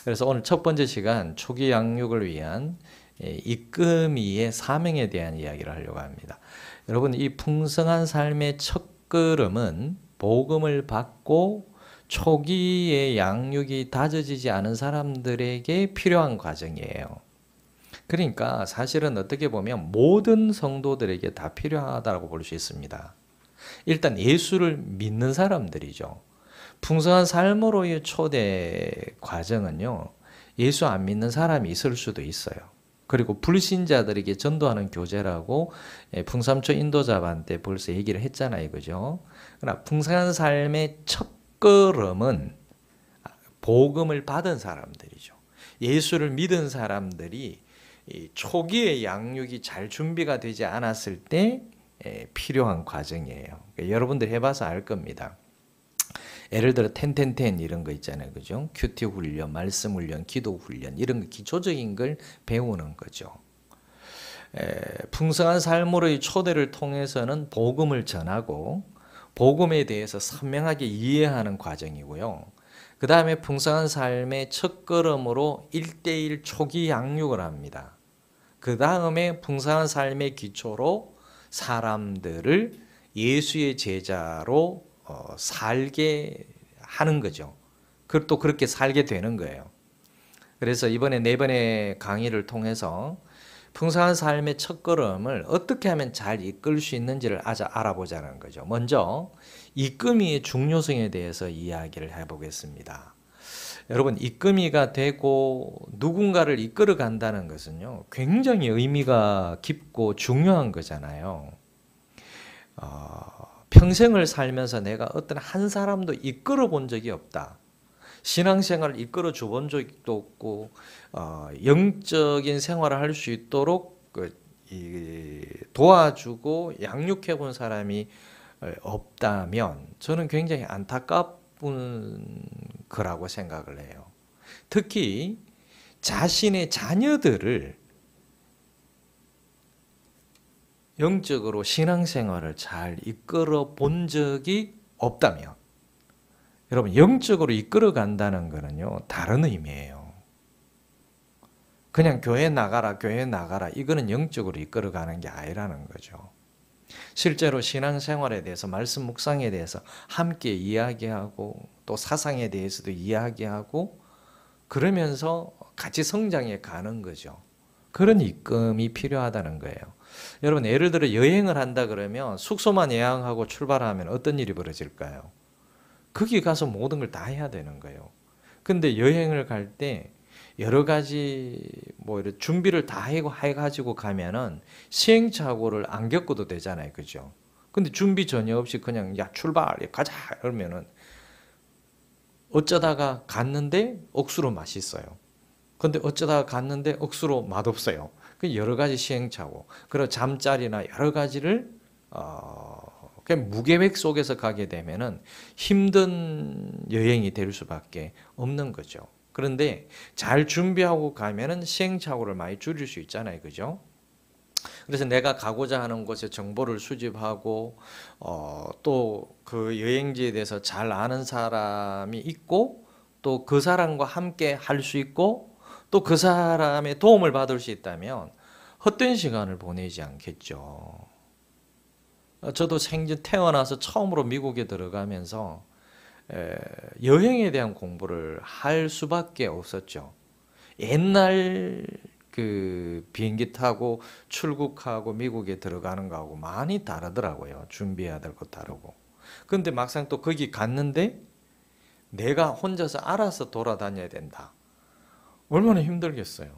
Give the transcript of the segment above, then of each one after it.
그래서 오늘 첫 번째 시간 초기 양육을 위한 이끔이의 사명에 대한 이야기를 하려고 합니다. 여러분, 이 풍성한 삶의 첫 걸음은 복음을 받고 초기의 양육이 다져지지 않은 사람들에게 필요한 과정이에요. 그러니까 사실은 어떻게 보면 모든 성도들에게 다 필요하다고 볼 수 있습니다. 일단 예수를 믿는 사람들이죠. 풍성한 삶으로의 초대 과정은요, 예수 안 믿는 사람이 있을 수도 있어요. 그리고 불신자들에게 전도하는 교제라고 풍삼초 인도자반 때 벌써 얘기를 했잖아요. 그죠? 그러나 풍성한 삶의 첫 걸음은 복음을 받은 사람들이죠. 예수를 믿은 사람들이 초기의 양육이 잘 준비가 되지 않았을 때 필요한 과정이에요. 그러니까 여러분들 해봐서 알 겁니다. 예를 들어 텐텐텐 이런 거 있잖아요. 그죠? 큐티 훈련, 말씀 훈련, 기도 훈련 이런 거 기초적인 걸 배우는 거죠. 풍성한 삶으로의 초대를 통해서는 복음을 전하고 복음에 대해서 선명하게 이해하는 과정이고요. 그 다음에 풍성한 삶의 첫걸음으로 1:1 초기 양육을 합니다. 그 다음에 풍성한 삶의 기초로 사람들을 예수의 제자로 살게 하는 거죠. 또 그렇게 살게 되는 거예요. 그래서 이번에 4번의 강의를 통해서 풍성한 삶의 첫걸음을 어떻게 하면 잘 이끌 수 있는지를 알아보자는 거죠. 먼저 이끔이의 중요성에 대해서 이야기를 해보겠습니다. 여러분, 이끔이가 되고 누군가를 이끌어 간다는 것은요, 굉장히 의미가 깊고 중요한 거잖아요. 평생을 살면서 내가 어떤 한 사람도 이끌어 본 적이 없다. 신앙생활을 이끌어 줘 본 적도 없고 영적인 생활을 할 수 있도록 도와주고 양육해 본 사람이 없다면 저는 굉장히 안타까운 거라고 생각을 해요. 특히 자신의 자녀들을 영적으로 신앙생활을 잘 이끌어 본 적이 없다면, 여러분, 영적으로 이끌어 간다는 거는요, 다른 의미예요. 그냥 교회 나가라, 교회 나가라, 이거는 영적으로 이끌어 가는 게 아니라는 거죠. 실제로 신앙생활에 대해서, 말씀 묵상에 대해서 함께 이야기하고 또 사상에 대해서도 이야기하고 그러면서 같이 성장해 가는 거죠. 그런 이끔이 필요하다는 거예요. 여러분, 예를 들어 여행을 한다 그러면 숙소만 예약하고 출발하면 어떤 일이 벌어질까요? 거기 가서 모든 걸 다 해야 되는 거예요. 근데 여행을 갈 때 여러 가지 이런 준비를 다 해가지고 가면은 시행착오를 안 겪어도 되잖아요. 그죠? 근데 준비 전혀 없이 그냥 야 출발 가자 그러면은 어쩌다가 갔는데 억수로 맛있어요. 근데 어쩌다가 갔는데 억수로 맛없어요. 그 여러 가지 시행착오, 그리고 잠자리나 여러 가지를 그냥 무계획 속에서 가게 되면은 힘든 여행이 될 수밖에 없는 거죠. 그런데 잘 준비하고 가면은 시행착오를 많이 줄일 수 있잖아요. 그죠? 그래서 내가 가고자 하는 곳에 정보를 수집하고 또 그 여행지에 대해서 잘 아는 사람이 있고 또 그 사람과 함께 할 수 있고 또 그 사람의 도움을 받을 수 있다면 헛된 시간을 보내지 않겠죠. 저도 생전 태어나서 처음으로 미국에 들어가면서 여행에 대한 공부를 할 수밖에 없었죠. 옛날 그 비행기 타고 출국하고 미국에 들어가는 거하고 많이 다르더라고요. 준비해야 될 것 다르고. 근데 막상 또 거기 갔는데 내가 혼자서 알아서 돌아다녀야 된다. 얼마나 힘들겠어요.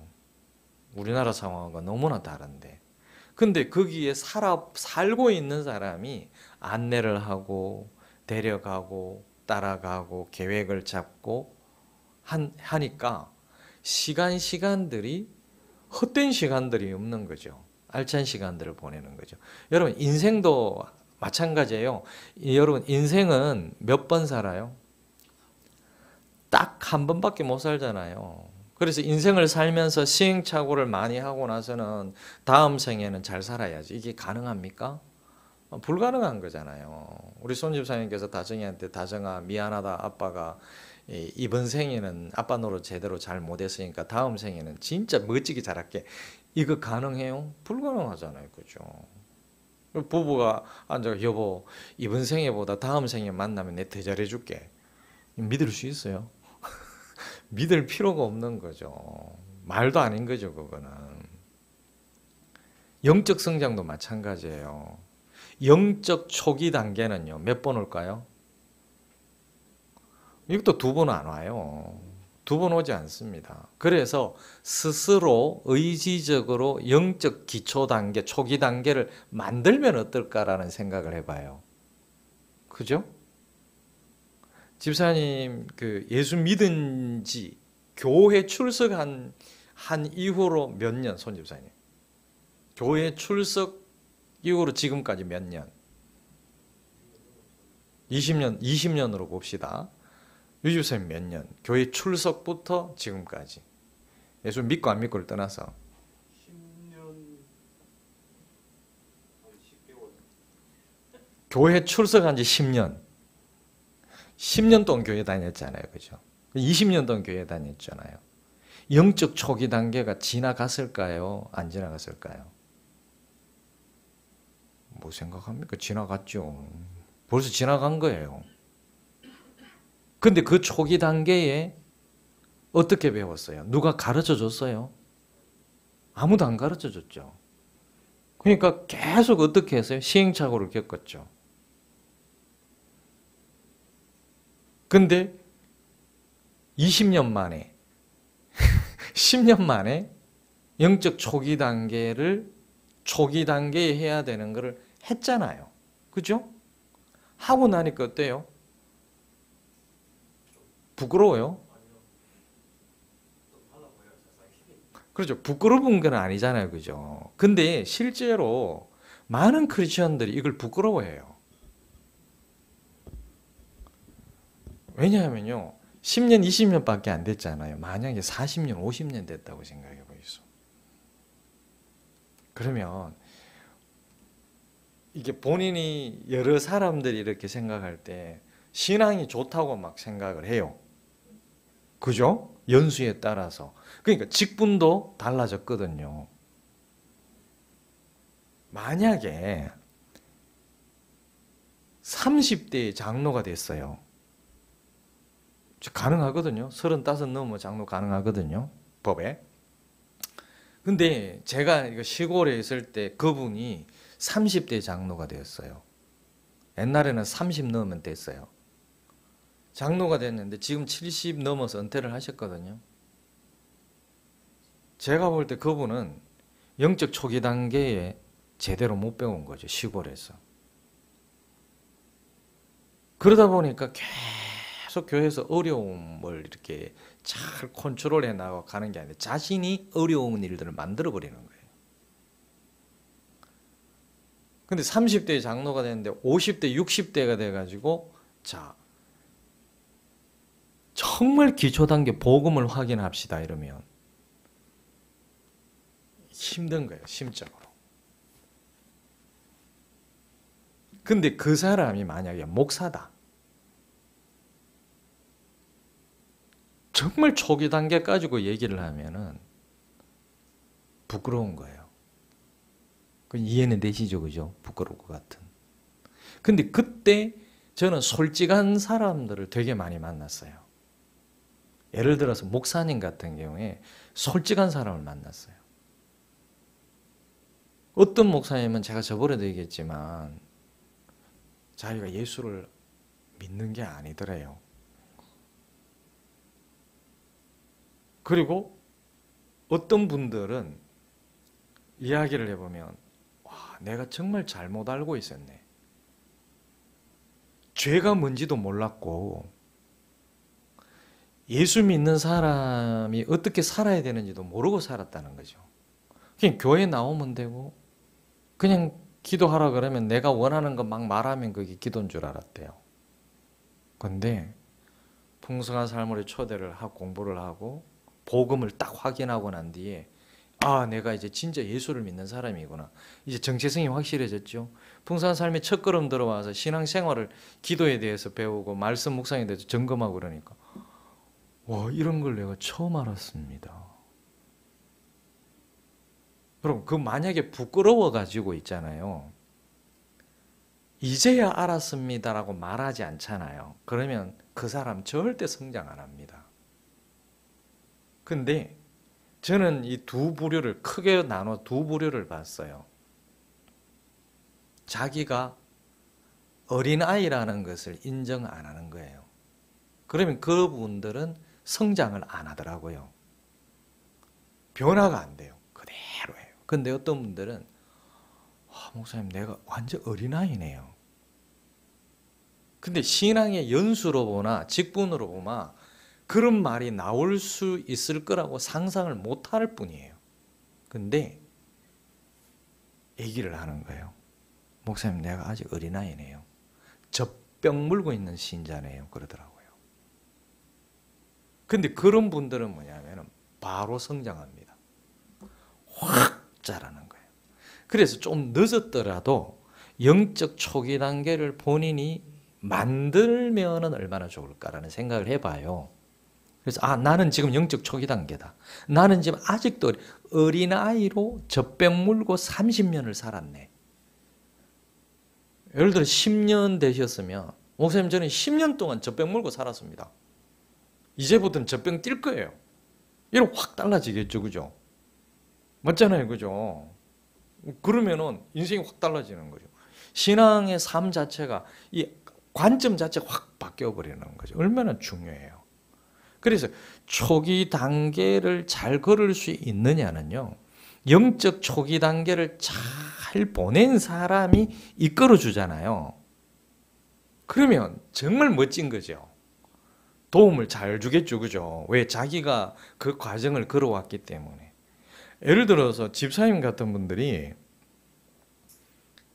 우리나라 상황과 너무나 다른데. 근데 거기에 살고 있는 사람이 안내를 하고 데려가고 따라가고 계획을 잡고 하니까 시간들이 헛된 시간들이 없는 거죠. 알찬 시간들을 보내는 거죠. 여러분, 인생도 마찬가지예요. 여러분, 인생은 몇 번 살아요? 딱 한 번밖에 못 살잖아요. 그래서 인생을 살면서 시행착오를 많이 하고 나서는 다음 생에는 잘 살아야지. 이게 가능합니까? 불가능한 거잖아요. 우리 손 집사님께서 다정이한테 다정아 미안하다 아빠가 이번 생에는 아빠 노릇 제대로 잘 못했으니까 다음 생에는 진짜 멋지게 잘할게. 이거 가능해요? 불가능하잖아요. 그죠? 부부가 앉아 여보 이번 생에보다 다음 생에 만나면 내 더 잘해줄게. 믿을 수 있어요? 믿을 필요가 없는 거죠. 말도 아닌 거죠. 그거는. 영적 성장도 마찬가지예요. 영적 초기 단계는요. 몇 번 올까요? 이것도 두 번 안 와요. 두 번 오지 않습니다. 그래서 스스로 의지적으로 영적 기초 단계, 초기 단계를 만들면 어떨까라는 생각을 해봐요. 그죠? 집사님 그 예수 믿은 지 교회 출석한 이후로 몇 년, 손 집사님? 교회 출석 이후로 지금까지 몇 년? 20년으로 봅시다. 유주쌤 몇 년? 교회 출석부터 지금까지. 예수 믿고 안 믿고를 떠나서. 10년, 10개월. 교회 출석한 지 10년. 10년 동안 교회 다녔잖아요. 그죠? 20년 동안 교회 다녔잖아요. 영적 초기 단계가 지나갔을까요? 안 지나갔을까요? 뭐 생각합니까? 지나갔죠. 벌써 지나간 거예요. 근데 그 초기 단계에 어떻게 배웠어요? 누가 가르쳐 줬어요? 아무도 안 가르쳐 줬죠. 그러니까 계속 어떻게 했어요? 시행착오를 겪었죠. 근데 20년 만에 10년 만에 영적 초기 단계에 해야 되는 거를 했잖아요. 그죠? 하고 나니까 어때요? 부끄러워요? 그렇죠. 부끄러운 건 아니잖아요. 그죠? 근데 실제로 많은 크리스천들이 이걸 부끄러워해요. 왜냐하면요. 10년, 20년밖에 안 됐잖아요. 만약에 40년, 50년 됐다고 생각해 보이소. 그러면 이게 본인이 여러 사람들이 이렇게 생각할 때 신앙이 좋다고 막 생각을 해요. 그죠? 연수에 따라서. 그러니까 직분도 달라졌거든요. 만약에 30대의 장로가 됐어요. 가능하거든요. 35 넘으면 장로 가능하거든요. 법에. 근데 제가 이거 시골에 있을 때 그분이 30대 장로가 되었어요. 옛날에는 30 넘으면 됐어요. 장로가 됐는데 지금 70 넘어서 은퇴를 하셨거든요. 제가 볼 때 그분은 영적 초기 단계에 제대로 못 배운 거죠. 시골에서. 그러다 보니까 계속 교회에서 어려움을 이렇게 잘 컨트롤해 나가는 게 아니라 자신이 어려운 일들을 만들어 버리는 거예요. 근데 30대의 장로가 됐는데 50대, 60대가 돼가지고 자 정말 기초 단계 복음을 확인합시다 이러면 힘든 거예요. 심적으로. 근데 그 사람이 만약에 목사다. 정말 초기 단계 가지고 얘기를 하면은 부끄러운 거예요. 이해는 되시죠? 그죠? 부끄러울 것 같은. 근데 그때 저는 솔직한 사람들을 되게 많이 만났어요. 예를 들어서 목사님 같은 경우에 솔직한 사람을 만났어요. 어떤 목사님은 제가 저번에도 얘기했지만 자기가 예수를 믿는 게 아니더래요. 그리고 어떤 분들은 이야기를 해보면 와, 내가 정말 잘못 알고 있었네. 죄가 뭔지도 몰랐고 예수 믿는 사람이 어떻게 살아야 되는지도 모르고 살았다는 거죠. 그냥 교회 나오면 되고 그냥 기도하라 그러면 내가 원하는 거 막 말하면 그게 기도인 줄 알았대요. 근데 풍성한 삶으로 초대를 하고 공부를 하고 복음을 딱 확인하고 난 뒤에 아, 내가 이제 진짜 예수를 믿는 사람이구나. 이제 정체성이 확실해졌죠. 풍성한 삶의 첫걸음 들어와서 신앙생활을 기도에 대해서 배우고 말씀 묵상에 대해서 점검하고 그러니까 와, 이런 걸 내가 처음 알았습니다. 그럼 그 만약에 부끄러워 가지고 있잖아요. 이제야 알았습니다라고 말하지 않잖아요. 그러면 그 사람 절대 성장 안 합니다. 근데 저는 이 두 부류를 크게 나눠 두 부류를 봤어요. 자기가 어린아이라는 것을 인정 안 하는 거예요. 그러면 그분들은 성장을 안 하더라고요. 변화가 안 돼요. 그대로예요. 근데 어떤 분들은 목사님 내가 완전 어린아이네요. 근데 신앙의 연수로 보나 직분으로 보나 그런 말이 나올 수 있을 거라고 상상을 못할 뿐이에요. 근데 얘기를 하는 거예요. 목사님 내가 아직 어린아이네요. 젖병 물고 있는 신자네요. 그러더라고요. 근데 그런 분들은 뭐냐면 바로 성장합니다. 확 자라는 거예요. 그래서 좀 늦었더라도 영적 초기 단계를 본인이 만들면 얼마나 좋을까라는 생각을 해봐요. 그래서 나는 지금 영적 초기 단계다. 나는 지금 아직도 어린아이로 젖병 물고 30년을 살았네. 예를 들어 10년 되셨으면 목사님 저는 10년 동안 젖병 물고 살았습니다. 이제부터는 젖병 뛸 거예요. 이러면 확 달라지겠죠. 그죠? 맞잖아요. 그죠? 그러면은 인생이 확 달라지는 거죠. 신앙의 삶 자체가 이 관점 자체가 확 바뀌어 버리는 거죠. 얼마나 중요해요. 그래서 초기 단계를 잘 걸을 수 있느냐는요. 영적 초기 단계를 잘 보낸 사람이 이끌어 주잖아요. 그러면 정말 멋진 거죠. 도움을 잘 주겠죠. 그죠? 왜? 자기가 그 과정을 걸어왔기 때문에. 예를 들어서 집사님 같은 분들이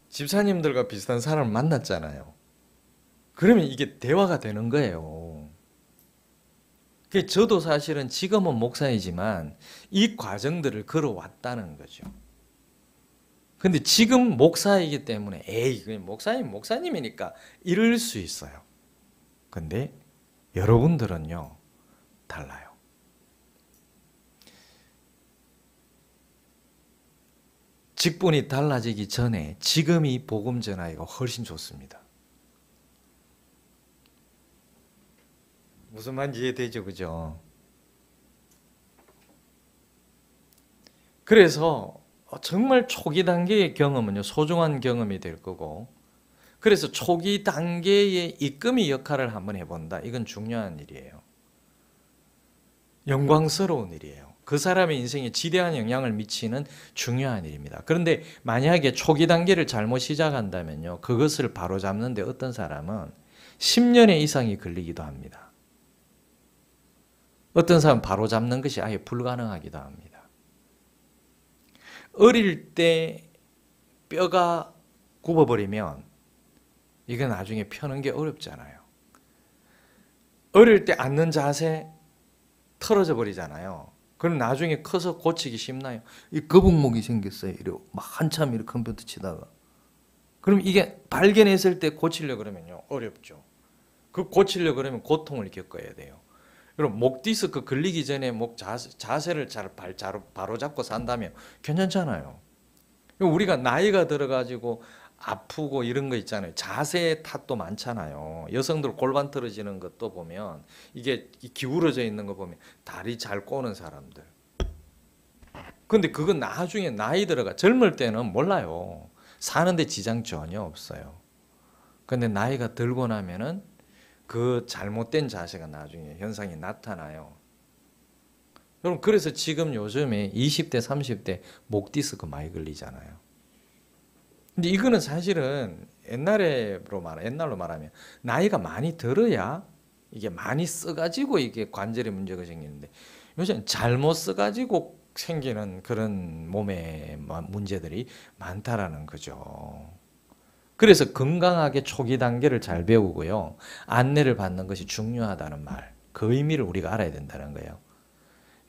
집사님들과 비슷한 사람을 만났잖아요. 그러면 이게 대화가 되는 거예요. 저도 사실은 지금은 목사이지만 이 과정들을 걸어왔다는 거죠. 근데 지금 목사이기 때문에 그냥 목사님이니까 이럴 수 있어요. 근데 여러분들은요, 달라요. 직분이 달라지기 전에 지금이 복음 전하기가 훨씬 좋습니다. 무슨 말인지 이해되죠? 그죠? 그래서 정말 초기 단계의 경험은요, 소중한 경험이 될 거고, 그래서 초기 단계의 이끌이 역할을 한번 해본다. 이건 중요한 일이에요. 영광스러운 일이에요. 그 사람의 인생에 지대한 영향을 미치는 중요한 일입니다. 그런데 만약에 초기 단계를 잘못 시작한다면요, 그것을 바로잡는데 어떤 사람은 10년의 이상이 걸리기도 합니다. 어떤 사람은 바로잡는 것이 아예 불가능하기도 합니다. 어릴 때 뼈가 굽어버리면 이게 나중에 펴는 게 어렵잖아요. 어릴 때 앉는 자세 틀어져 버리잖아요. 그럼 나중에 커서 고치기 쉽나요? 이 거북목이 생겼어요. 이렇게 한참 이렇게 컴퓨터 치다가. 그럼 이게 발견했을 때 고치려고 그러면요, 어렵죠. 그 고치려고 그러면 고통을 겪어야 돼요. 그럼 목 디스크 걸리기 전에 목 자세를 잘 바로 잡고 산다면 괜찮잖아요. 우리가 나이가 들어가지고 아프고 이런 거 있잖아요. 자세 탓도 많잖아요. 여성들 골반 틀어지는 것도 보면 이게 기울어져 있는 거 보면 다리 잘 꼬는 사람들. 근데 그건 나중에 나이 들어가 젊을 때는 몰라요. 사는데 지장 전혀 없어요. 근데 나이가 들고 나면은 그 잘못된 자세가 나중에 현상이 나타나요. 여러분, 그래서 지금 요즘에 20대, 30대 목 디스크 많이 걸리잖아요. 근데 이거는 사실은 옛날로 말하면 나이가 많이 들어야 이게 많이 써가지고 이게 관절에 문제가 생기는데 요즘 잘못 써가지고 생기는 그런 몸의 문제들이 많다라는 거죠. 그래서 건강하게 초기 단계를 잘 배우고요. 안내를 받는 것이 중요하다는 말, 그 의미를 우리가 알아야 된다는 거예요.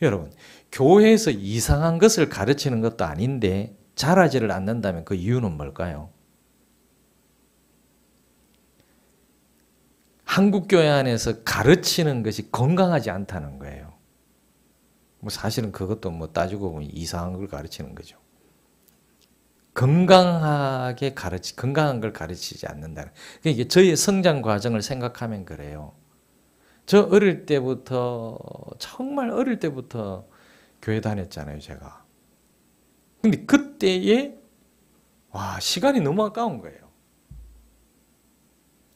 여러분, 교회에서 이상한 것을 가르치는 것도 아닌데 잘하지를 않는다면 그 이유는 뭘까요? 한국 교회 안에서 가르치는 것이 건강하지 않다는 거예요. 뭐 사실은 그것도 뭐 따지고 보면 이상한 걸 가르치는 거죠. 건강한 걸 가르치지 않는다. 그러니까 이게 저희의 성장 과정을 생각하면 그래요. 저 어릴 때부터, 정말 어릴 때부터 교회 다녔잖아요, 제가. 근데 그때에, 시간이 너무 아까운 거예요.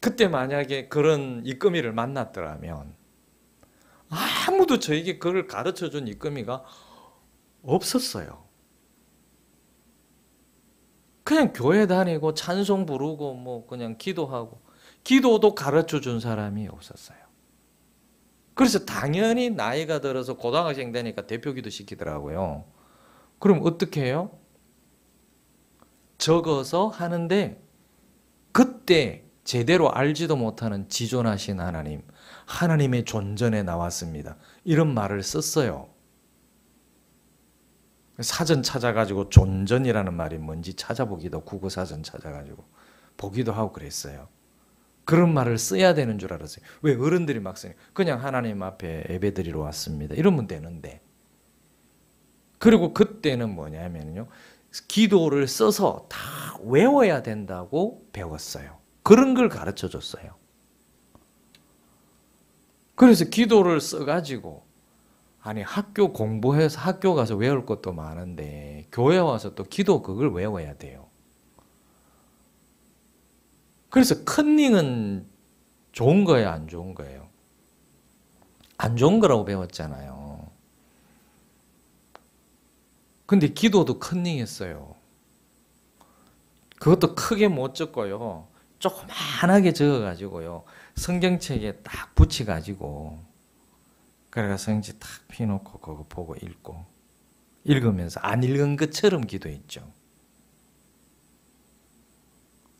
그때 만약에 그런 이끄미를 만났더라면, 아무도 저에게 그걸 가르쳐 준 이끄미가 없었어요. 그냥 교회 다니고 찬송 부르고 뭐 그냥 기도하고, 기도도 가르쳐 준 사람이 없었어요. 그래서 당연히 나이가 들어서 고등학생 되니까 대표기도 시키더라고요. 그럼 어떻게 해요? 적어서 하는데 그때 제대로 알지도 못하는 지존하신 하나님, 하나님의 존전에 나왔습니다. 이런 말을 썼어요. 사전 찾아가지고 존전이라는 말이 뭔지 찾아보기도, 국어사전 찾아가지고 보기도 하고 그랬어요. 그런 말을 써야 되는 줄 알았어요. 왜 어른들이 막 써요? 그냥 하나님 앞에 예배드리러 왔습니다. 이러면 되는데. 그리고 그때는 뭐냐면요, 기도를 써서 다 외워야 된다고 배웠어요. 그런 걸 가르쳐 줬어요. 그래서 기도를 써가지고, 아니 학교 공부해서 학교 가서 외울 것도 많은데 교회 와서 또 기도 그걸 외워야 돼요. 그래서 컨닝은 좋은 거예요, 안 좋은 거예요? 안 좋은 거라고 배웠잖아요. 근데 기도도 컨닝했어요. 그것도 크게 못 적고요, 조그만하게 적어가지고요, 성경책에 딱 붙여가지고, 그래가 성지 딱 펴놓고 그거 보고 읽고, 읽으면서 안 읽은 것처럼 기도했죠.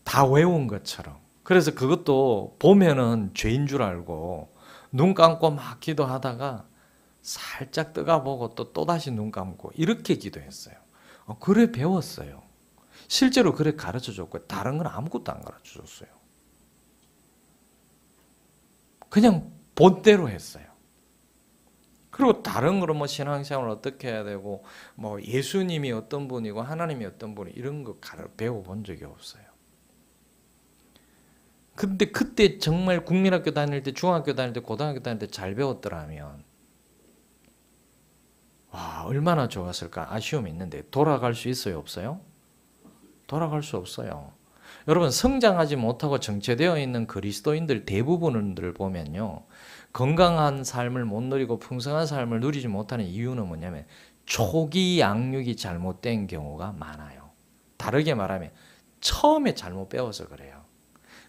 다 외운 것처럼. 그래서 그것도 보면은 죄인 줄 알고 눈 감고 막 기도하다가 살짝 떠가보고 또다시 눈 감고 이렇게 기도했어요. 그래 배웠어요. 실제로 그래 가르쳐 줬고, 다른 건 아무것도 안 가르쳐 줬어요. 그냥 본대로 했어요. 그리고 다른 거로 뭐 신앙생활을 어떻게 해야 되고, 뭐 예수님이 어떤 분이고 하나님이 어떤 분이, 이런 거 배워본 적이 없어요. 근데 그때 정말 국민학교 다닐 때, 중학교 다닐 때, 고등학교 다닐 때 잘 배웠더라면 얼마나 좋았을까. 아쉬움이 있는데 돌아갈 수 있어요, 없어요? 돌아갈 수 없어요. 여러분, 성장하지 못하고 정체되어 있는 그리스도인들 대부분을 보면요, 건강한 삶을 못 누리고 풍성한 삶을 누리지 못하는 이유는 뭐냐면 초기 양육이 잘못된 경우가 많아요. 다르게 말하면 처음에 잘못 배워서 그래요.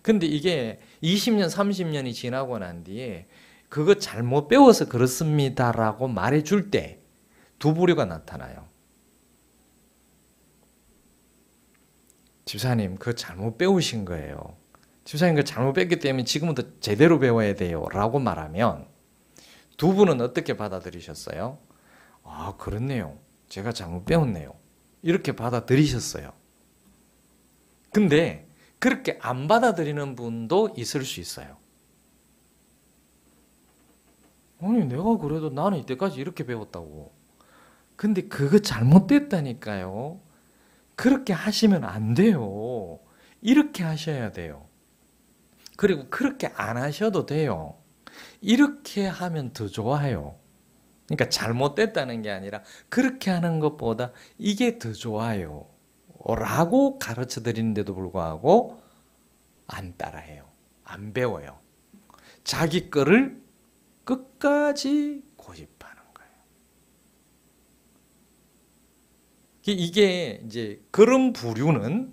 근데 이게 20년, 30년이 지나고 난 뒤에 그거 잘못 배워서 그렇습니다라고 말해줄 때 두 부류가 나타나요. 집사님, 그거 잘못 배우신 거예요. 집사님, 그거 잘못 배웠기 때문에 지금부터 제대로 배워야 돼요 라고 말하면, 두 분은 어떻게 받아들이셨어요? 그렇네요. 제가 잘못 배웠네요. 이렇게 받아들이셨어요. 근데 그렇게 안 받아들이는 분도 있을 수 있어요. 아니, 내가 그래도 나는 이때까지 이렇게 배웠다고. 근데 그거 잘못됐다니까요. 그렇게 하시면 안 돼요. 이렇게 하셔야 돼요. 그리고 그렇게 안 하셔도 돼요. 이렇게 하면 더 좋아요. 그러니까 잘못됐다는 게 아니라 그렇게 하는 것보다 이게 더 좋아요 라고 가르쳐 드리는데도 불구하고 안 따라해요. 안 배워요. 자기 거를 끝까지 고집하는 거예요. 이게 이제 그런 부류는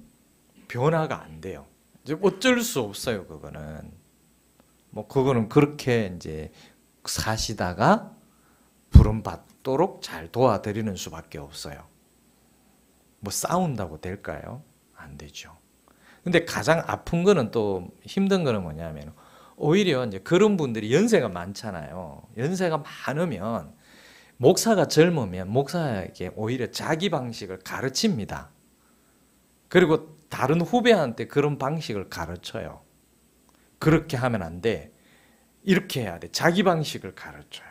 변화가 안 돼요. 이제 어쩔 수 없어요, 그거는. 그거는 그렇게 이제 사시다가 부름 받도록 잘 도와드리는 수밖에 없어요. 싸운다고 될까요? 안 되죠. 근데 가장 아픈 거는, 또 힘든 거는 뭐냐면, 오히려 이제 그런 분들이 연세가 많잖아요. 연세가 많으면, 목사가 젊으면 목사에게 오히려 자기 방식을 가르칩니다. 그리고 다른 후배한테 그런 방식을 가르쳐요. 그렇게 하면 안 돼. 이렇게 해야 돼. 자기 방식을 가르쳐요.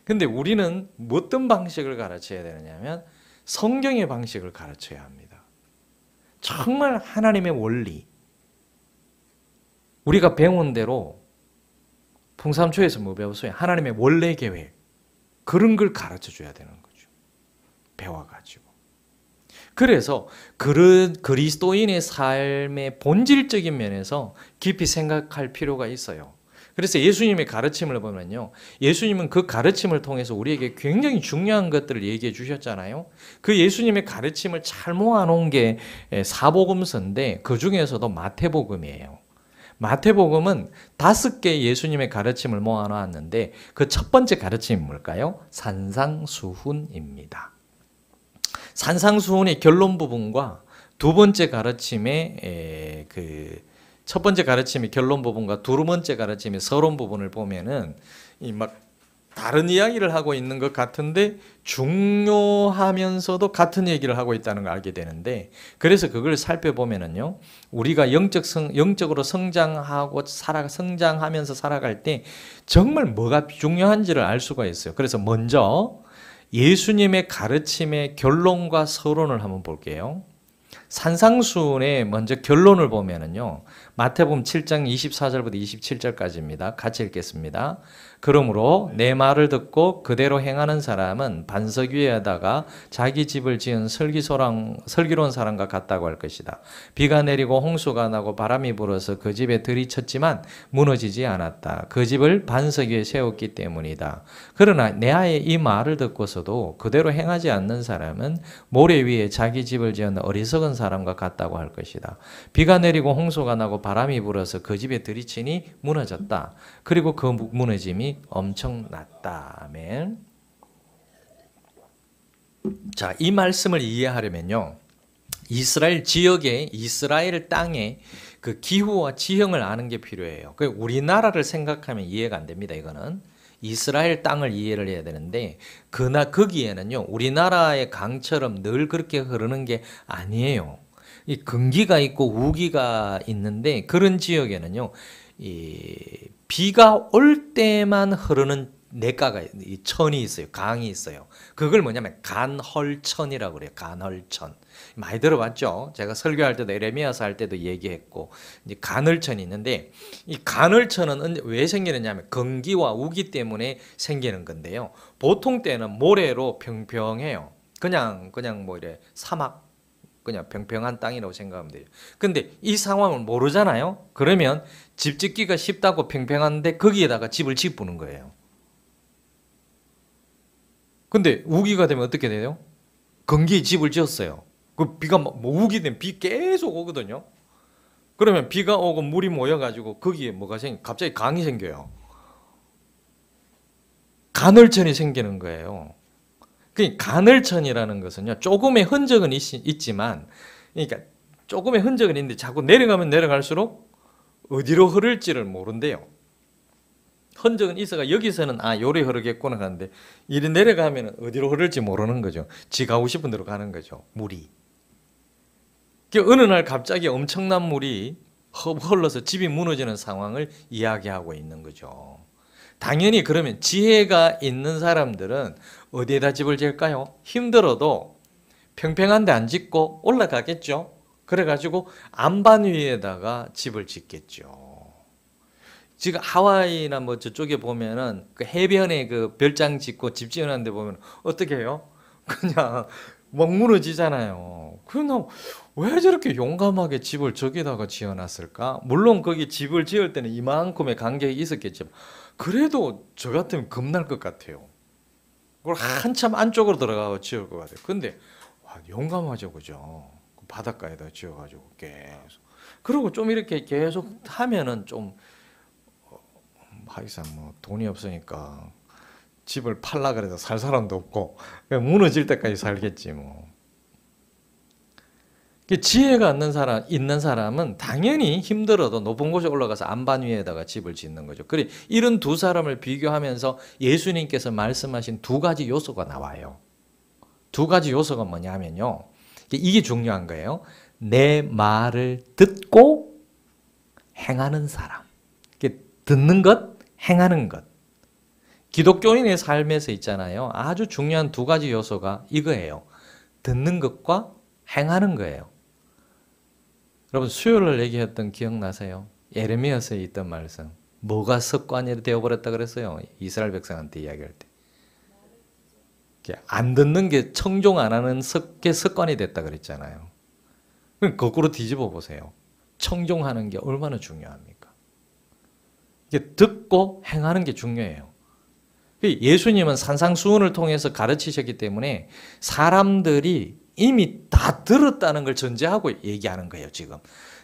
근데 우리는 어떤 방식을 가르쳐야 되느냐면 성경의 방식을 가르쳐야 합니다. 정말 하나님의 원리, 우리가 배운 대로 풍삼초에서 뭐 배웠어요? 하나님의 원래 계획, 그런 걸 가르쳐 줘야 되는 거죠. 배워가지고. 그래서 그리스도인의 삶의 본질적인 면에서 깊이 생각할 필요가 있어요. 그래서 예수님의 가르침을 보면요, 예수님은 그 가르침을 통해서 우리에게 굉장히 중요한 것들을 얘기해 주셨잖아요. 그 예수님의 가르침을 잘 모아놓은 게 사복음서인데 그 중에서도 마태복음이에요. 마태복음은 5개의 예수님의 가르침을 모아놨는데 그 첫 번째 가르침이 뭘까요? 산상수훈입니다. 산상수훈의 결론 부분과 두 번째 가르침의 첫 번째 가르침의 결론 부분과 두 번째 가르침의 서론 부분을 보면은 이 막 다른 이야기를 하고 있는 것 같은데 중요하면서도 같은 얘기를 하고 있다는 걸 알게 되는데, 그래서 그걸 살펴보면은요, 우리가 영적으로 성장하면서 살아갈 때 정말 뭐가 중요한지를 알 수가 있어요. 그래서 먼저 예수님의 가르침의 결론과 서론을 한번 볼게요. 산상수훈의 먼저 결론을 보면은요, 마태복음 7장 24절부터 27절까지입니다. 같이 읽겠습니다. 그러므로 내 말을 듣고 그대로 행하는 사람은 반석 위에다가 자기 집을 지은 슬기로운 사람과 같다고 할 것이다. 비가 내리고 홍수가 나고 바람이 불어서 그 집에 들이쳤지만 무너지지 않았다. 그 집을 반석 위에 세웠기 때문이다. 그러나 내 아의 이 말을 듣고서도 그대로 행하지 않는 사람은 모래 위에 자기 집을 지은 어리석은 사람과 같다고 할 것이다. 비가 내리고 홍수가 나고 바람이 불어서 그 집에 들이치니 무너졌다. 그리고 그 무너짐이 엄청났다. 아멘. 자, 이 말씀을 이해하려면요, 이스라엘 지역의 이스라엘 땅의 그 기후와 지형을 아는 게 필요해요. 그 우리나라를 생각하면 이해가 안 됩니다. 이거는 이스라엘 땅을 이해를 해야 되는데, 거기에는요, 우리나라의 강처럼 늘 그렇게 흐르는 게 아니에요. 이 근기가 있고 우기가 있는데, 그런 지역에는요, 이 비가 올 때만 흐르는 냇가가, 이 천이 있어요. 강이 있어요. 그걸 뭐냐면 간헐천이라고 그래요. 간헐천. 많이 들어봤죠? 제가 설교할 때도 에레미야서 할 때도 얘기했고, 이제 간헐천이 있는데, 이 간헐천은 왜 생기느냐면 건기와 우기 때문에 생기는 건데요. 보통 때는 모래로 평평해요. 그냥 뭐 이래 사막, 그냥 평평한 땅이라고 생각하면 돼요. 근데 이 상황을 모르잖아요. 그러면 집 짓기가 쉽다고 평평한데 거기에다가 집을 짓부는 거예요. 근데 우기가 되면 어떻게 돼요? 건기에 집을 지었어요. 그 비가 뭐 우기 되면 비 계속 오거든요. 그러면 비가 오고 물이 모여가지고 거기에 뭐가 갑자기 강이 생겨요. 간헐천이 생기는 거예요. 간헐천이라는 것은요, 조금의 흔적은 있지만, 그러니까 조금의 흔적은 있는데 자꾸 내려가면 내려갈수록 어디로 흐를지를 모른대요. 흔적은 있어가 여기서는 요리 흐르겠구나 하는데 이리 내려가면 어디로 흐를지 모르는 거죠. 지 가고 싶은 데로 가는 거죠. 물이. 어느 날 갑자기 엄청난 물이 흘러서 집이 무너지는 상황을 이야기하고 있는 거죠. 당연히 그러면 지혜가 있는 사람들은 어디에다 집을 지을까요? 힘들어도 평평한 데 안 짓고 올라가겠죠. 그래가지고 안반 위에다가 집을 짓겠죠. 지금 하와이나 뭐 저쪽에 보면은 그 해변에 그 별장 짓고 집 지어놓은 데 보면 어떻게 해요? 그냥 막 무너지잖아요. 그럼 왜 저렇게 용감하게 집을 저기다가 지어놨을까? 물론 거기 집을 지을 때는 이만큼의 간격이 있었겠지만 그래도 저 같으면 겁날 것 같아요. 그걸 한참 안쪽으로 들어가서 지을 것 같아요. 근데 용감하죠, 그죠? 바닷가에다 지어가지고 계속. 그리고 좀 이렇게 계속 하면은 좀 하기사 뭐 돈이 없으니까 집을 팔라 그래도 살 사람도 없고 무너질 때까지 살겠지 뭐. 지혜가 있는 사람은 당연히 힘들어도 높은 곳에 올라가서 안반 위에다가 집을 짓는 거죠. 그래, 이런 두 사람을 비교하면서 예수님께서 말씀하신 두 가지 요소가 나와요. 두 가지 요소가 뭐냐면요, 이게 중요한 거예요. 내 말을 듣고 행하는 사람. 듣는 것, 행하는 것. 기독교인의 삶에서 있잖아요. 아주 중요한 두 가지 요소가 이거예요. 듣는 것과 행하는 거예요. 여러분 수요일날 얘기했던 기억나세요? 예레미야서에 있던 말씀. 뭐가 습관이 되어버렸다 그랬어요? 이스라엘 백성한테 이야기할 때. 안 듣는 게 청종 안 하는 게 습관이 됐다 그랬잖아요. 그럼 거꾸로 뒤집어 보세요. 청종하는 게 얼마나 중요합니까? 이게 듣고 행하는 게 중요해요. 예수님은 산상수훈을 통해서 가르치셨기 때문에 사람들이 이미 다 들었다는 걸 전제하고 얘기하는 거예요, 지금.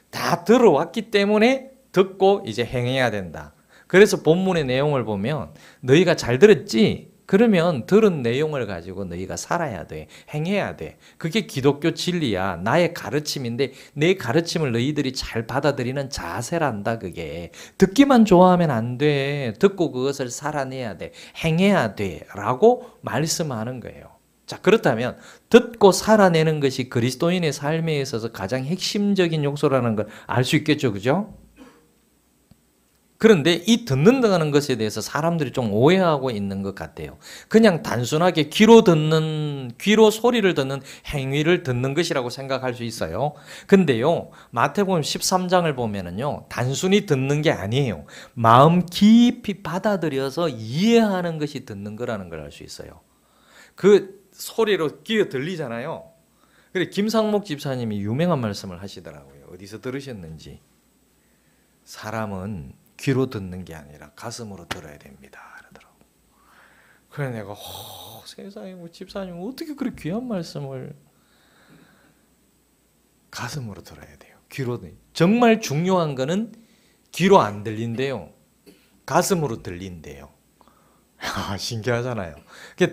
다 들어왔기 때문에 듣고 이제 행해야 된다. 그래서 본문의 내용을 보면 너희가 잘 들었지? 그러면 들은 내용을 가지고 너희가 살아야 돼. 행해야 돼. 그게 기독교 진리야. 나의 가르침인데 내 가르침을 너희들이 잘 받아들이는 자세란다, 그게. 듣기만 좋아하면 안 돼. 듣고 그것을 살아내야 돼. 행해야 돼. 라고 말씀하는 거예요. 자, 그렇다면 듣고 살아내는 것이 그리스도인의 삶에 있어서 가장 핵심적인 요소라는 걸 알 수 있겠죠. 그죠? 그런데 이 듣는다는 것에 대해서 사람들이 좀 오해하고 있는 것 같아요. 그냥 단순하게 귀로 소리를 듣는 행위를 듣는 것이라고 생각할 수 있어요. 근데요, 마태복음 13장을 보면은요, 단순히 듣는 게 아니에요. 마음 깊이 받아들여서 이해하는 것이 듣는 거라는 걸 알 수 있어요. 그 소리로 귀에 들리잖아요. 그래, 김상목 집사님이 유명한 말씀을 하시더라고요. 어디서 들으셨는지. 사람은 귀로 듣는 게 아니라 가슴으로 들어야 됩니다. 그러더라고. 그래 내가 세상에 뭐 집사님 어떻게 그렇게 귀한 말씀을 가슴으로 들어야 돼요. 귀로 정말 중요한 거는 귀로 안 들린대요. 가슴으로 들린대요. 신기하잖아요.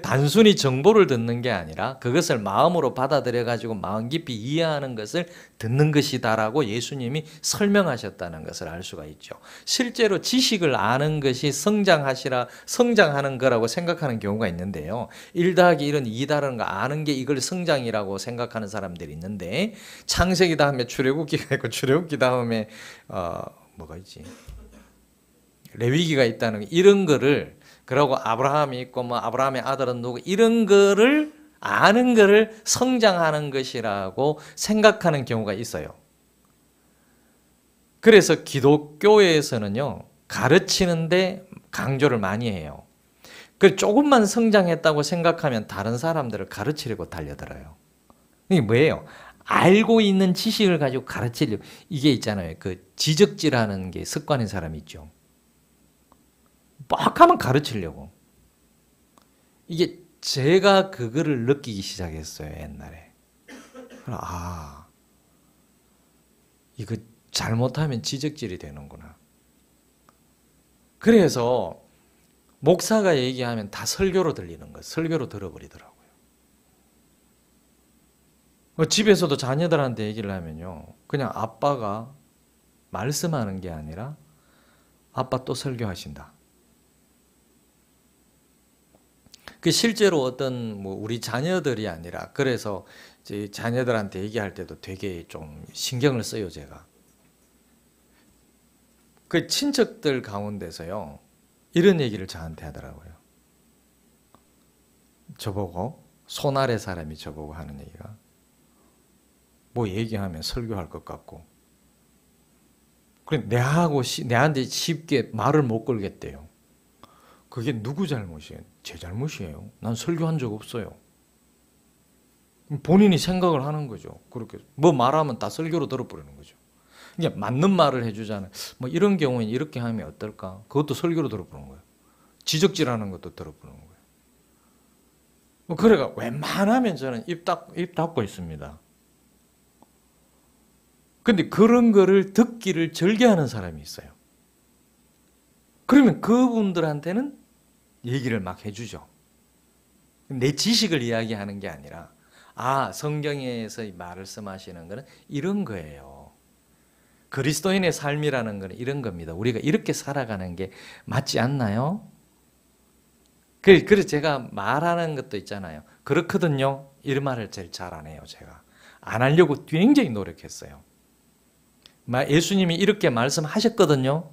단순히 정보를 듣는 게 아니라 그것을 마음으로 받아들여 가지고 마음 깊이 이해하는 것을 듣는 것이다라고 예수님이 설명하셨다는 것을 알 수가 있죠. 실제로 지식을 아는 것이 성장하는 거라고 생각하는 경우가 있는데요. 1 더하기 1은 2다라는 거 아는 게 이걸 성장이라고 생각하는 사람들이 있는데, 창세기 다음에 출애굽기가 있고 출애굽기 다음에 뭐가 있지? 레위기가 있다는 이런 거를, 그러고 아브라함이 있고 뭐 아브라함의 아들은 누구, 이런 거를 아는 거를 성장하는 것이라고 생각하는 경우가 있어요. 그래서 기독교에서는요, 가르치는데 강조를 많이 해요. 그 조금만 성장했다고 생각하면 다른 사람들을 가르치려고 달려들어요. 이게 뭐예요? 알고 있는 지식을 가지고 가르치려고. 이게 있잖아요. 그 지적질하는 게 습관인 사람이 있죠. 막 하면 가르치려고. 이게 제가 그거를 느끼기 시작했어요, 옛날에. 이거 잘못하면 지적질이 되는구나. 그래서 목사가 얘기하면 다 설교로 들리는 거예요. 설교로 들어버리더라고요. 집에서도 자녀들한테 얘기를 하면요, 그냥 아빠가 말씀하는 게 아니라 아빠 또 설교하신다. 그 실제로 어떤 우리 자녀들이 아니라, 그래서 제 자녀들한테 얘기할 때도 되게 좀 신경을 써요, 제가. 그 친척들 가운데서요, 이런 얘기를 저한테 하더라고요. 저보고, 손아래 사람이 저보고 하는 얘기가, 뭐 얘기하면 설교할 것 같고, 그래 내한테 쉽게 말을 못 걸겠대요. 그게 누구 잘못이에요? 제 잘못이에요. 난 설교한 적 없어요. 본인이 생각을 하는 거죠. 그렇게 뭐 말하면 다 설교로 들어버리는 거죠. 그러니까 맞는 말을 해주잖아요. 뭐 이런 경우에 이렇게 하면 어떨까? 그것도 설교로 들어보는 거예요. 지적질하는 것도 들어보는 거예요. 그래가 웬만하면 저는 입 닫고 있습니다. 근데 그런 거를 듣기를 절개하는 사람이 있어요. 그러면 그분들한테는 얘기를 막 해주죠. 내 지식을 이야기하는 게 아니라, 성경에서 이 말씀하시는 거는 이런 거예요. 그리스도인의 삶이라는 거는 이런 겁니다. 우리가 이렇게 살아가는 게 맞지 않나요? 그래서 제가 말하는 것도 있잖아요. 그렇거든요. 이런 말을 제일 잘 안 해요, 제가. 안 하려고 굉장히 노력했어요. 예수님이 이렇게 말씀하셨거든요.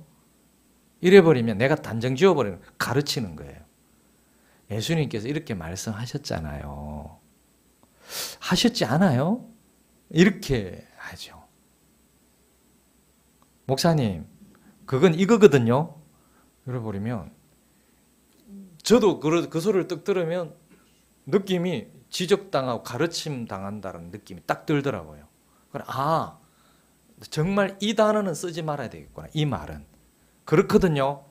이래버리면 내가 단정 지어버리는 가르치는 거예요. 예수님께서 이렇게 말씀하셨잖아요. 하셨지 않아요? 이렇게 하죠. 목사님, 그건 이거거든요. 이래버리면 저도 그 소리를 딱 들으면 느낌이 지적당하고 가르침 당한다는 느낌이 딱 들더라고요. 그래, 아, 정말 이 단어는 쓰지 말아야 되겠구나. 이 말은 그렇거든요.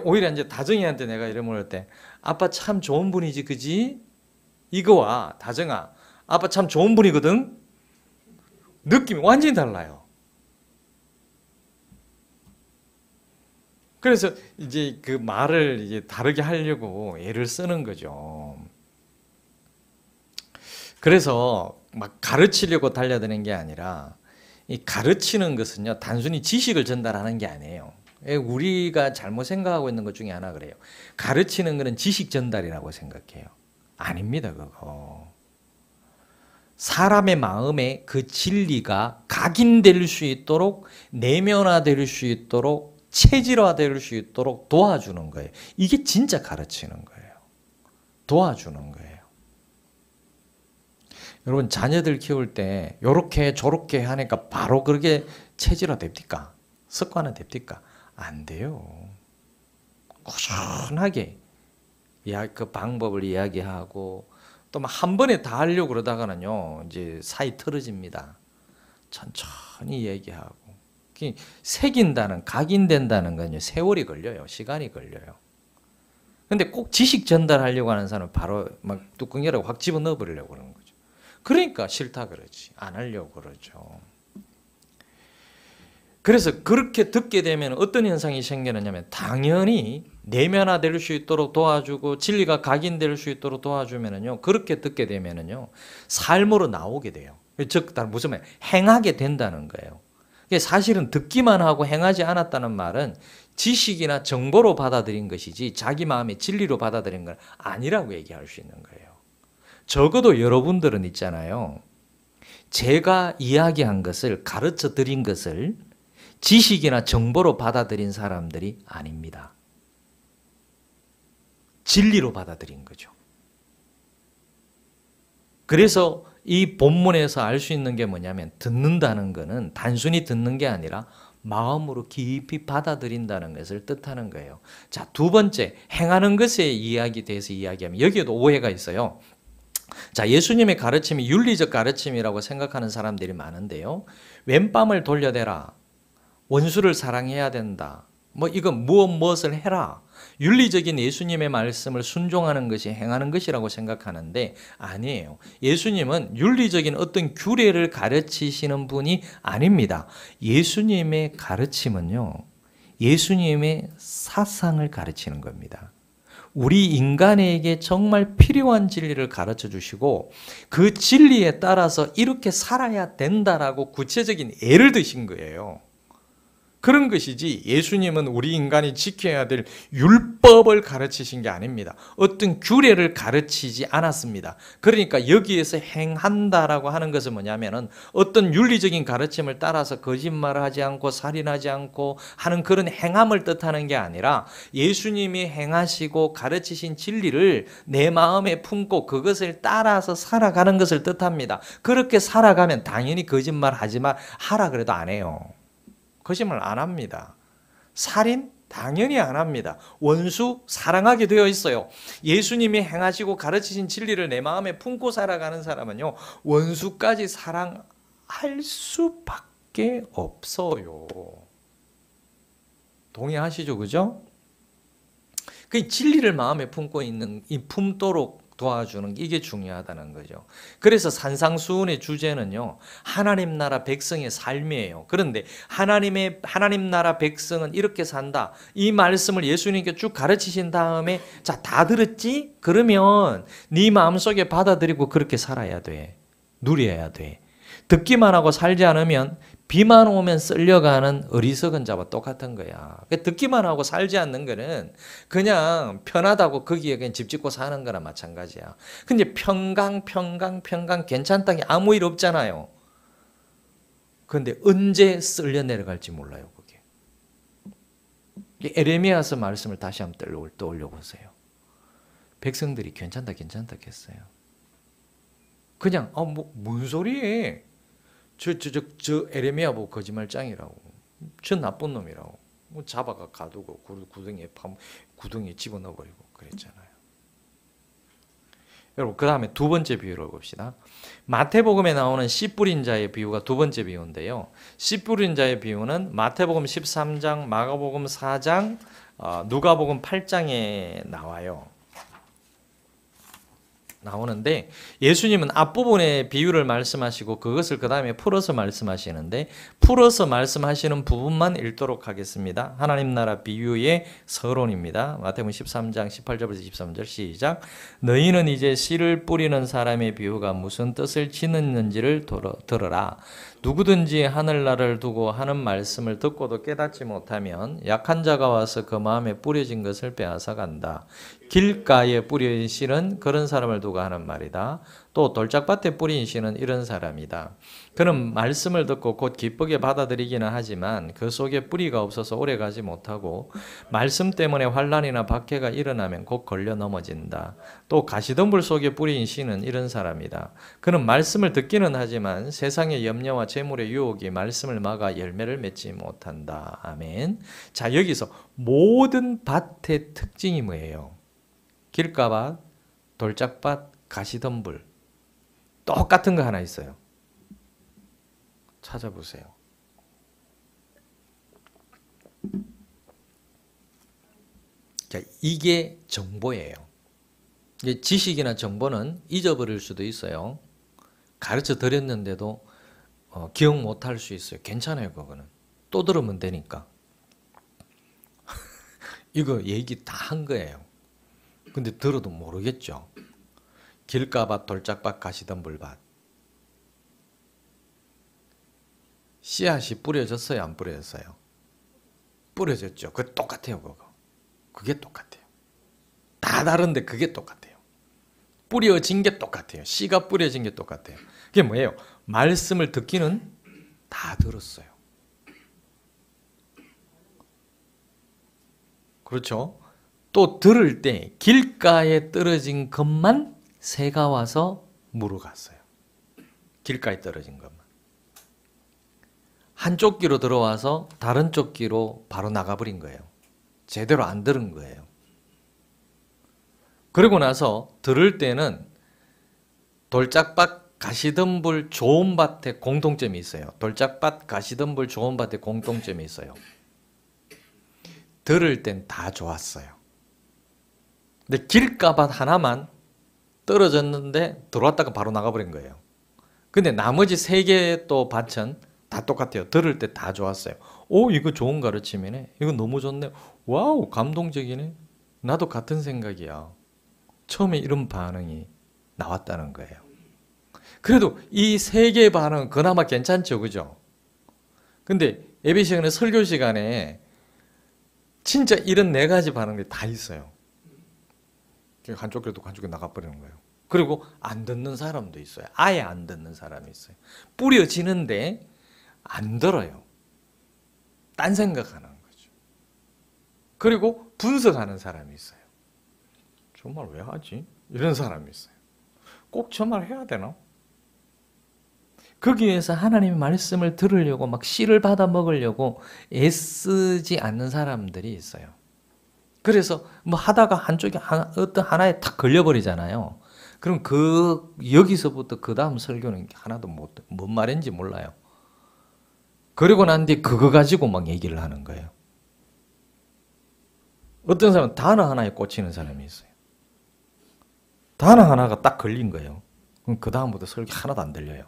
오히려 이제 다정이한테 내가 이런 말 할 때, 아빠 참 좋은 분이지, 그지? 이거와 다정아, 아빠 참 좋은 분이거든. 느낌이 완전히 달라요. 그래서 이제 그 말을 이제 다르게 하려고 애를 쓰는 거죠. 그래서 막 가르치려고 달려드는 게 아니라, 이 가르치는 것은요, 단순히 지식을 전달하는 게 아니에요. 우리가 잘못 생각하고 있는 것 중에 하나 그래요. 가르치는 것은 지식 전달이라고 생각해요. 아닙니다, 그거. 사람의 마음에 그 진리가 각인될 수 있도록, 내면화될 수 있도록, 체질화될 수 있도록 도와주는 거예요. 이게 진짜 가르치는 거예요. 도와주는 거예요. 여러분, 자녀들 키울 때 요렇게 저렇게 하니까 바로 그렇게 체질화 됩니까? 습관화 됩니까? 안 돼요. 꾸준하게 그 방법을 이야기하고 또 막 한 번에 다 하려고 그러다가는요, 이제 사이 틀어집니다. 천천히 얘기하고. 새긴다는, 각인된다는 건요, 세월이 걸려요. 시간이 걸려요. 근데 꼭 지식 전달하려고 하는 사람은 바로 막 뚜껑 열어 확 집어넣어 버리려고 그러는 거죠. 그러니까 싫다 그러지. 안 하려고 그러죠. 그래서 그렇게 듣게 되면 어떤 현상이 생기느냐면, 당연히 내면화될 수 있도록 도와주고 진리가 각인될 수 있도록 도와주면은요, 그렇게 듣게 되면은요, 삶으로 나오게 돼요. 즉, 무슨 말, 행하게 된다는 거예요. 사실은 듣기만 하고 행하지 않았다는 말은 지식이나 정보로 받아들인 것이지 자기 마음의 진리로 받아들인 건 아니라고 얘기할 수 있는 거예요. 적어도 여러분들은 있잖아요. 제가 이야기한 것을, 가르쳐 드린 것을 지식이나 정보로 받아들인 사람들이 아닙니다. 진리로 받아들인 거죠. 그래서 이 본문에서 알 수 있는 게 뭐냐면, 듣는다는 것은 단순히 듣는 게 아니라 마음으로 깊이 받아들인다는 것을 뜻하는 거예요. 자, 두 번째, 행하는 것에 이야기 대해서 이야기하면 여기에도 오해가 있어요. 자, 예수님의 가르침이 윤리적 가르침이라고 생각하는 사람들이 많은데요. 왼밤을 돌려대라. 원수를 사랑해야 된다. 이건 무엇을 해라. 윤리적인 예수님의 말씀을 순종하는 것이 행하는 것이라고 생각하는데 아니에요. 예수님은 윤리적인 어떤 규례를 가르치시는 분이 아닙니다. 예수님의 가르침은요, 예수님의 사상을 가르치는 겁니다. 우리 인간에게 정말 필요한 진리를 가르쳐 주시고 그 진리에 따라서 이렇게 살아야 된다라고 구체적인 예를 드신 거예요. 그런 것이지, 예수님은 우리 인간이 지켜야 될 율법을 가르치신 게 아닙니다. 어떤 규례를 가르치지 않았습니다. 그러니까 여기에서 행한다라고 하는 것은 뭐냐면은 어떤 윤리적인 가르침을 따라서 거짓말을 하지 않고 살인하지 않고 하는 그런 행함을 뜻하는 게 아니라, 예수님이 행하시고 가르치신 진리를 내 마음에 품고 그것을 따라서 살아가는 것을 뜻합니다. 그렇게 살아가면 당연히 거짓말 하라 그래도 안 해요. 거짓말 안 합니다. 살인? 당연히 안 합니다. 원수 사랑하게 되어 있어요. 예수님이 행하시고 가르치신 진리를 내 마음에 품고 살아가는 사람은요, 원수까지 사랑할 수밖에 없어요. 동의하시죠? 그죠? 그 진리를 마음에 품고 있는, 이 품도록 도와주는 게 이게 중요하다는 거죠. 그래서 산상수훈의 주제는요, 하나님 나라 백성의 삶이에요. 그런데 하나님 나라 백성은 이렇게 산다, 이 말씀을 예수님께 쭉 가르치신 다음에, 자, 다 들었지? 그러면 네 마음속에 받아들이고 그렇게 살아야 돼. 누려야 돼. 듣기만 하고 살지 않으면 비만 오면 쓸려가는 어리석은 자와 똑같은 거야. 듣기만 하고 살지 않는 거는 그냥 편하다고 거기에 그냥 집 짓고 사는 거나 마찬가지야. 근데 평강 괜찮다 게 아무 일 없잖아요. 그런데 언제 쓸려 내려갈지 몰라요, 그게. 에레미야서 말씀을 다시 한번 떠올려 보세요. 백성들이 괜찮다 했어요. 그냥 뭔 소리에 저 에레미야 보고 거짓말장이라고, 저 나쁜 놈이라고 잡아가 가두고 구덩이에 집어넣어버리고 그랬잖아요. 여러분, 그 다음에 두 번째 비유를 봅시다. 마태복음에 나오는 씨 뿌린 자의 비유가 두 번째 비유인데요. 씨 뿌린 자의 비유는 마태복음 13장, 마가복음 4장, 누가복음 8장에 나오는데, 예수님은 앞부분에 비유를 말씀하시고 그것을 그 다음에 풀어서 말씀하시는데, 풀어서 말씀하시는 부분만 읽도록 하겠습니다. 하나님 나라 비유의 서론입니다. 마태복음 13장 18절부터 23절 시작. 너희는 이제 씨를 뿌리는 사람의 비유가 무슨 뜻을 지녔는지를 들으라. 누구든지 하늘나라를 두고 하는 말씀을 듣고도 깨닫지 못하면 약한 자가 와서 그 마음에 뿌려진 것을 빼앗아 간다. 길가에 뿌린 씨는 그런 사람을 두고 하는 말이다. 또 돌짝밭에 뿌린 씨는 이런 사람이다. 그는 말씀을 듣고 곧 기쁘게 받아들이기는 하지만 그 속에 뿌리가 없어서 오래가지 못하고 말씀 때문에 환난이나 박해가 일어나면 곧 걸려 넘어진다. 또 가시덤불 속에 뿌린 씨는 이런 사람이다. 그는 말씀을 듣기는 하지만 세상의 염려와 재물의 유혹이 말씀을 막아 열매를 맺지 못한다. 아멘. 자, 여기서 모든 밭의 특징이 뭐예요? 길가밭, 돌짝밭, 가시덤불. 똑같은 거 하나 있어요. 찾아보세요. 자, 이게 정보예요. 지식이나 정보는 잊어버릴 수도 있어요. 가르쳐 드렸는데도 기억 못할 수 있어요. 괜찮아요, 그거는. 또 들으면 되니까. 이거 얘기 다 한 거예요. 근데 들어도 모르겠죠. 길가밭, 돌짝밭, 가시덤불밭. 씨앗이 뿌려졌어요, 안 뿌려졌어요? 뿌려졌죠. 그게 똑같아요, 그거. 그게 똑같아요. 다 다른데 그게 똑같아요. 뿌려진 게 똑같아요. 씨가 뿌려진 게 똑같아요. 그게 뭐예요? 말씀을 듣기는 다 들었어요. 그렇죠? 또 들을 때 길가에 떨어진 것만 새가 와서 물어갔어요. 길가에 떨어진 것만. 한쪽 귀로 들어와서 다른 쪽 귀로 바로 나가버린 거예요. 제대로 안 들은 거예요. 그리고 나서 들을 때는 돌짝밭, 가시덤불, 좋은 밭에 공통점이 있어요. 돌짝밭, 가시덤불, 좋은 밭에 공통점이 있어요. 들을 땐 다 좋았어요. 근데 길가밭 하나만 떨어졌는데 들어왔다가 바로 나가버린 거예요. 근데 나머지 세 개의 또 밭은 다 똑같아요. 들을 때 다 좋았어요. 오, 이거 좋은 가르침이네. 이거 너무 좋네. 와우, 감동적이네. 나도 같은 생각이야. 처음에 이런 반응이 나왔다는 거예요. 그래도 이 세 개의 반응은 그나마 괜찮죠, 그죠? 근데 예배 시간에, 설교 시간에 진짜 이런 네 가지 반응들이 다 있어요. 한쪽 귀로 듣고 한쪽 귀로 나가버리는 거예요. 그리고 안 듣는 사람도 있어요. 아예 안 듣는 사람이 있어요. 뿌려지는데 안 들어요. 딴 생각하는 거죠. 그리고 분석하는 사람이 있어요. 저 말 왜 하지? 이런 사람이 있어요. 꼭 저 말 해야 되나? 거기 위해서 하나님의 말씀을 들으려고 막 씨를 받아 먹으려고 애쓰지 않는 사람들이 있어요. 그래서 뭐 하다가 한쪽에 어떤 하나에 탁 걸려버리잖아요. 그럼 여기서부터 그 다음 설교는 하나도 뭔 말인지 몰라요. 그리고 난 뒤에 그거 가지고 막 얘기를 하는 거예요. 어떤 사람은 단어 하나에 꽂히는 사람이 있어요. 단어 하나가 딱 걸린 거예요. 그럼 그 다음부터 설교 하나도 안 들려요.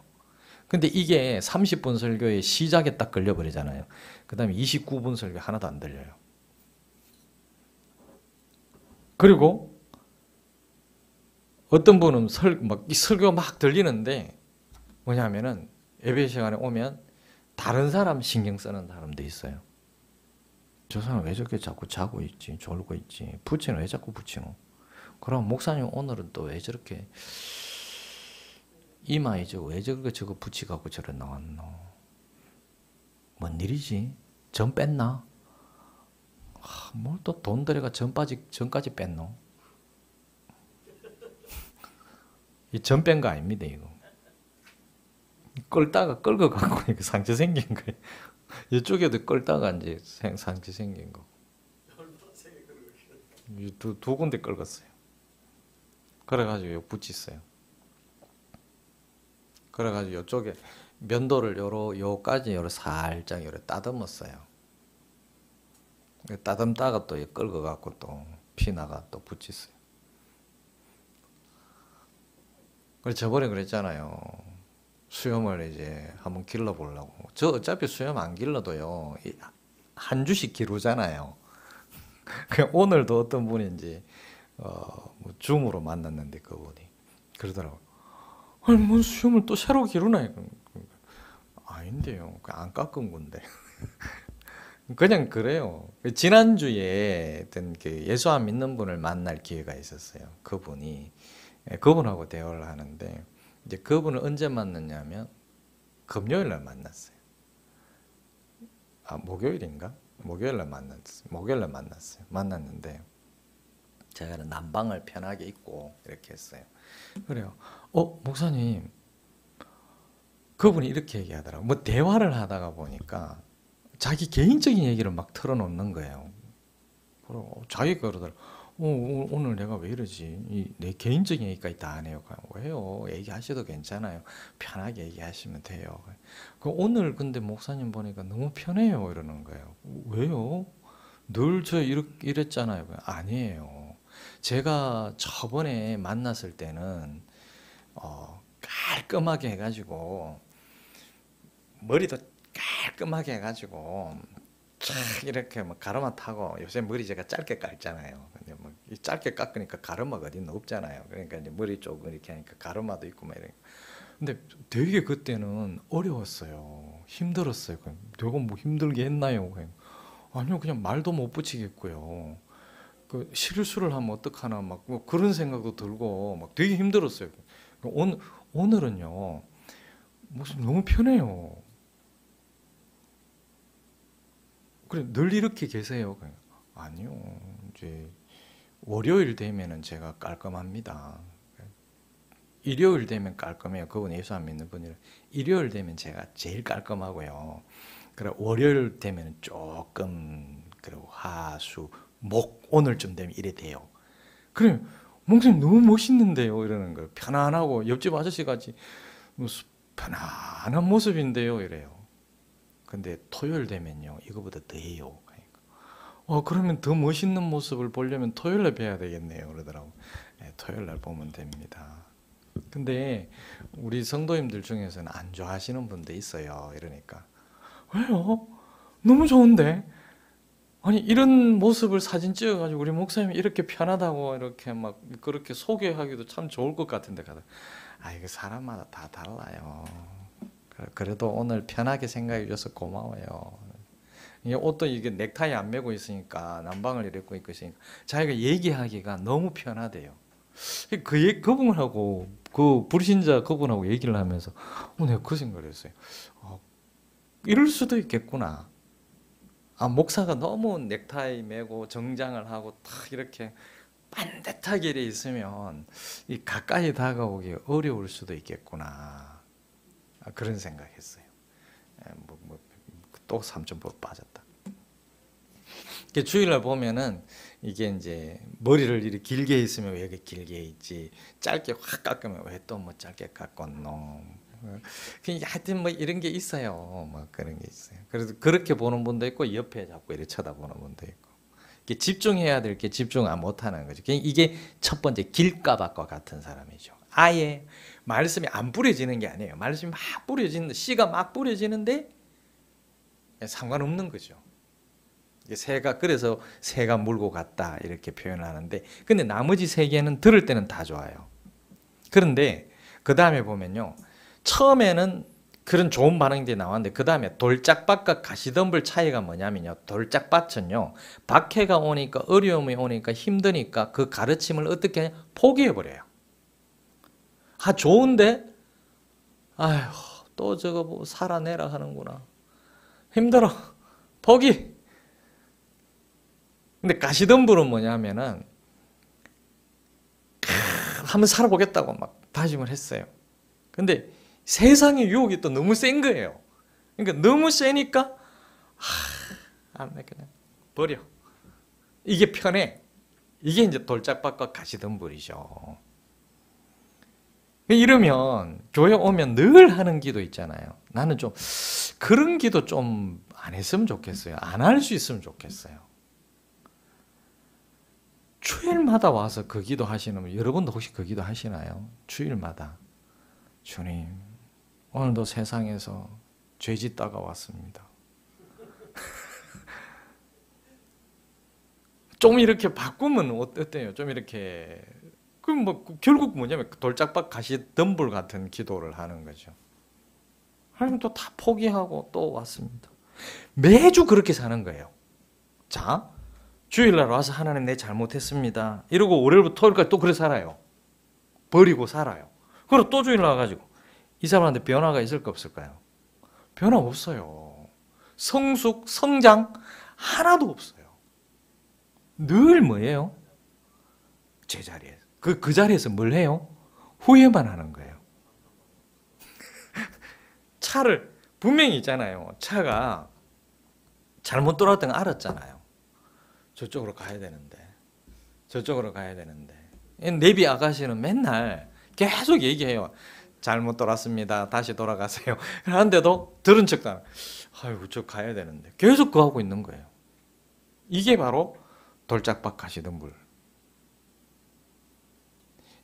근데 이게 30분 설교의 시작에 딱 걸려버리잖아요. 그 다음에 29분 설교 하나도 안 들려요. 그리고 어떤 분은 이 설교가 막 들리는데 뭐냐면은 예배 시간에 오면 다른 사람 신경 쓰는 사람도 있어요. 저 사람 왜 저렇게 자꾸 자고 있지? 졸고 있지? 부치는 왜 자꾸 부치노? 그럼 목사님 오늘은 또 왜 저렇게 이마에 왜 저거 붙이갖고 저래 나왔노? 뭔 일이지? 전 뺐나? 뭘 또 돈 들여가 전까지 뺐노? 이 전 뺀 거 아닙니다, 이거. 끌다가 끌고 갖고 이거 상처 생긴 거예요. 이쪽에도 끌다가 이제 상처 생긴 거. 두 군데 끌었어요. 그래가지고 요 붙였어요. 그래가지고 이쪽에 면도를 요까지 살짝 따듬었어요. 따듬다가 또 끌고 갖고 또 피나가 또 붙였어요. 그래서 저번에 그랬잖아요. 수염을 이제 한번 길러보려고. 저 어차피 수염 안 길러도요, 한 주씩 기르잖아요. 그냥 오늘도 어떤 분인지, 뭐 줌으로 만났는데 그분이 그러더라고요. 아니, 뭔 수염을 또 새로 기르나? 아닌데요. 안 깎은 건데. 그냥 그래요. 지난주에 어떤 그 예수 안 믿는 분을 만날 기회가 있었어요. 그분하고 대화를 하는데, 이제 그분을 언제 만났냐면 금요일 날 만났어요. 목요일인가? 목요일 날 만났어요. 만났는데 제가 난방을 편하게 입고 이렇게 했어요. 그래요. 목사님, 그분이 이렇게 얘기하더라고요. 뭐 대화를 하다가 보니까 자기 개인적인 얘기를 막 털어놓는 거예요. 그리고 자기가 그러더라고요. 오늘 내가 왜 이러지? 내 개인적인 얘기까지 다 안 해요. 왜요? 얘기하셔도 괜찮아요. 편하게 얘기하시면 돼요. 오늘 근데 목사님 보니까 너무 편해요. 이러는 거예요. 왜요? 늘 저 이랬잖아요. 아니에요. 제가 저번에 만났을 때는 깔끔하게 해가지고 머리도 깔끔하게 해가지고 이렇게 뭐 가르마 타고, 요새 머리 제가 짧게 깎잖아요. 근데 뭐 짧게 깎으니까 가르마가 어디 없잖아요. 그러니까 이제 머리 쪽 이렇게 하니까 가르마도 있고 막 이래. 근데 되게 그때는 어려웠어요. 힘들었어요. 내가 뭐 힘들게 했나요? 아니요, 그냥 말도 못 붙이겠고요. 그 실수를 하면 어떡하나 막뭐 그런 생각도 들고 막 되게 힘들었어요. 오늘은요, 무슨 너무 편해요. 그래, 늘 이렇게 계세요? 아니요. 이제 월요일 되면은 제가 깔끔합니다. 일요일 되면 깔끔해요. 그분 예수 안 믿는 분이라. 일요일 되면 제가 제일 깔끔하고요. 그래, 월요일 되면 조금, 그리고 화, 수, 목, 오늘쯤 되면 이래 돼요. 그래, 목사님 너무 멋있는데요? 이러는 거예요. 편안하고 옆집 아저씨 같이 편안한 모습인데요? 이래요. 근데 토요일 되면요, 이거보다 더 해요. 그러면 더 멋있는 모습을 보려면 토요일에 뵈야 되겠네요. 그러더라고. 네, 토요일날 보면 됩니다. 근데 우리 성도님들 중에서는 안 좋아하시는 분도 있어요. 이러니까 왜요? 너무 좋은데? 아니, 이런 모습을 사진 찍어가지고 우리 목사님이 이렇게 편하다고 이렇게 막 그렇게 소개하기도 참 좋을 것 같은데 가다. 이거 사람마다 다 달라요. 그래도 오늘 편하게 생각해 줘서 고마워요. 이게 옷도 이게 넥타이 안 매고 있으니까, 난방을 이렇게 입고 있으니까 자기가 얘기하기가 너무 편하대요. 그분하고 그 불신자 그분하고 얘기를 하면서 내가 그 생각을 했어요. 이럴 수도 있겠구나. 목사가 너무 넥타이 매고 정장을 하고 딱 이렇게 반듯하게 이래 있으면 이 가까이 다가오기 어려울 수도 있겠구나. 그런 생각했어요. 또 3.5 빠졌다. 주일날 보면은 이게 이제 머리를 이렇게 길게 있으면 왜 이렇게 길게 있지, 짧게 확 깎으면 왜 또 뭐 짧게 깎았노. 하여튼 뭐 이런 게 있어요. 뭐 그런 게 있어요. 그래서 그렇게 보는 분도 있고, 옆에 자꾸 이렇게 쳐다보는 분도 있고. 이게 집중해야 될 게 집중 못하는 거죠. 이게 첫 번째 길가밭과 같은 사람이죠. 아예 말씀이 안 뿌려지는 게 아니에요. 말씀이 막 뿌려지는, 씨가 막 뿌려지는데 상관없는 거죠. 그래서 새가 물고 갔다 이렇게 표현하는데, 근데 나머지 세 개는 들을 때는 다 좋아요. 그런데 그 다음에 보면요, 처음에는 그런 좋은 반응들이 나왔는데 그 다음에 돌짝밭과 가시덤불 차이가 뭐냐면요, 돌짝밭은요, 박해가 오니까, 어려움이 오니까, 힘드니까 그 가르침을 어떻게 하냐, 포기해버려요. 좋은데 아휴, 또 저거 뭐 살아내라 하는구나, 힘들어, 포기. 근데 가시덤불은 뭐냐면은 한번 살아보겠다고 막 다짐을 했어요. 근데 세상의 유혹이 또 너무 센 거예요. 그러니까 너무 세니까 안 돼, 그냥 버려. 이게 편해. 이게 이제 돌짝밭과 가시덤불이죠. 이러면 교회 오면 늘 하는 기도 있잖아요. 나는 좀 그런 기도 좀 안 했으면 좋겠어요. 안 할 수 있으면 좋겠어요. 주일마다 와서 그 기도 하시는 분, 여러분도 혹시 그 기도 하시나요? 주일마다. 주님, 오늘도 세상에서 죄 짓다가 왔습니다. 좀 이렇게 바꾸면 어때요? 좀 이렇게. 그럼 뭐 결국 뭐냐면 돌짝밭 가시덤불 같은 기도를 하는 거죠. 하나님 또 다 포기하고 또 왔습니다. 매주 그렇게 사는 거예요. 자, 주일날 와서 하나님 내 잘못했습니다. 이러고 월요일부터 토요일까지 또 그래 살아요. 버리고 살아요. 그리고 또 주일날 와가지고 이 사람한테 변화가 있을까 없을까요? 변화 없어요. 성숙, 성장 하나도 없어요. 늘 뭐예요? 제자리에서. 그 자리에서 뭘 해요? 후회만 하는 거예요. 차를 분명히 있잖아요. 차가 잘못 돌아왔던 거 알았잖아요. 저쪽으로 가야 되는데 저쪽으로 가야 되는데 내비 아가씨는 맨날 계속 얘기해요. 잘못 돌았습니다. 다시 돌아가세요. 그런데도 들은 척도 안 해요. 아이고 저 가야 되는데 계속 그거 하고 있는 거예요. 이게 바로 돌짝밭 가시덤불.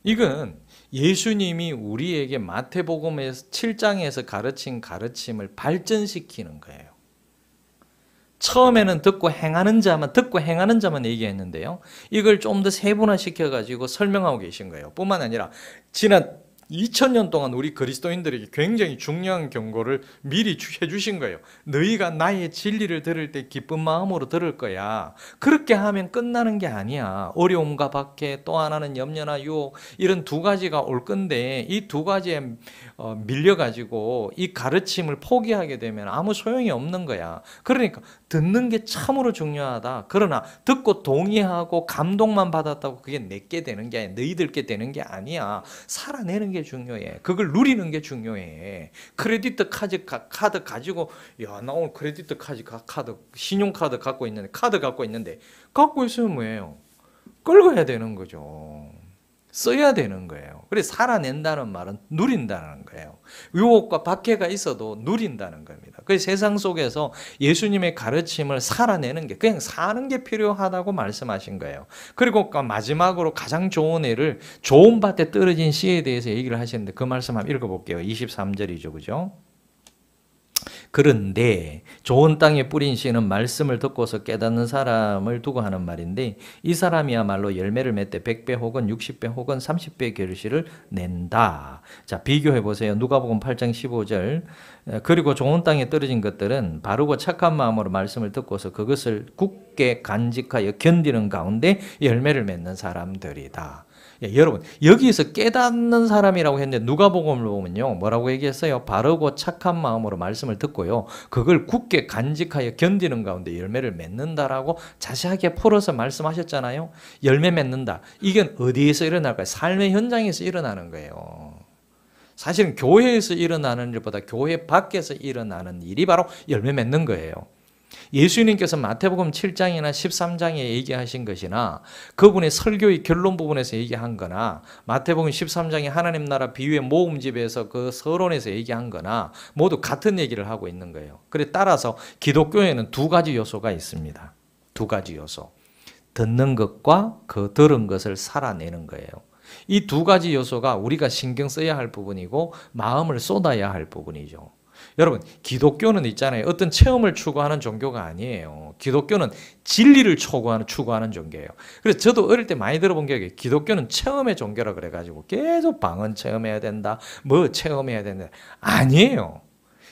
이건 예수님이 우리에게 마태복음에서 7장에서 가르친 가르침을 발전시키는 거예요. 처음에는 듣고 행하는 자만 얘기했는데요. 이걸 좀 더 세분화시켜 가지고 설명하고 계신 거예요. 뿐만 아니라 지난 2000년 동안 우리 그리스도인들에게 굉장히 중요한 경고를 미리 해주신 거예요. 너희가 나의 진리를 들을 때 기쁜 마음으로 들을 거야. 그렇게 하면 끝나는 게 아니야. 어려움과 박해, 또 하나는 염려나 유혹, 이런 두 가지가 올 건데 이 두 가지에 밀려가지고 이 가르침을 포기하게 되면 아무 소용이 없는 거야. 그러니까 듣는 게 참으로 중요하다. 그러나 듣고 동의하고 감동만 받았다고 그게 내게 되는 게 아니야. 너희들께 되는 게 아니야. 살아내는 게 중요해. 그걸 누리는 게 중요해. 크레디트 카드 가지고 야, 나 오늘 크레디트 카드 신용카드 갖고 있는데 갖고 있으면 뭐예요? 끌어야 되는 거죠. 써야 되는 거예요. 그래서 살아낸다는 말은 누린다는 거예요. 유혹과 박해가 있어도 누린다는 겁니다. 그래서 세상 속에서 예수님의 가르침을 살아내는 게 그냥 사는 게 필요하다고 말씀하신 거예요. 그리고 마지막으로 가장 좋은 예를 좋은 밭에 떨어진 씨에 대해서 얘기를 하시는데 그 말씀 한번 읽어볼게요. 23절이죠. 그죠? 그런데 좋은 땅에 뿌린 씨는 말씀을 듣고서 깨닫는 사람을 두고 하는 말인데 이 사람이야말로 열매를 맺되 100배 혹은 60배 혹은 30배 결실을 낸다. 자, 비교해 보세요. 누가복음 8장 15절. 그리고 좋은 땅에 떨어진 것들은 바르고 착한 마음으로 말씀을 듣고서 그것을 굳게 간직하여 견디는 가운데 열매를 맺는 사람들이다. 예, 여러분 여기에서 깨닫는 사람이라고 했는데 누가복음을 보면요 뭐라고 얘기했어요? 바르고 착한 마음으로 말씀을 듣고요 그걸 굳게 간직하여 견디는 가운데 열매를 맺는다라고 자세하게 풀어서 말씀하셨잖아요. 열매 맺는다. 이건 어디에서 일어날까요? 삶의 현장에서 일어나는 거예요. 사실은 교회에서 일어나는 일보다 교회 밖에서 일어나는 일이 바로 열매 맺는 거예요. 예수님께서 마태복음 7장이나 13장에 얘기하신 것이나 그분의 설교의 결론 부분에서 얘기한 거나 마태복음 13장의 하나님 나라 비유의 모음집에서 그 서론에서 얘기한 거나 모두 같은 얘기를 하고 있는 거예요. 그래 따라서 기독교에는 두 가지 요소가 있습니다. 두 가지 요소. 듣는 것과 그 들은 것을 살아내는 거예요. 이 두 가지 요소가 우리가 신경 써야 할 부분이고 마음을 쏟아야 할 부분이죠. 여러분 기독교는 있잖아요. 어떤 체험을 추구하는 종교가 아니에요. 기독교는 진리를 추구하는 종교예요. 그래서 저도 어릴 때 많이 들어본 게 기독교는 체험의 종교라 그래가지고 계속 방언 체험해야 된다. 뭐 체험해야 된다. 아니에요.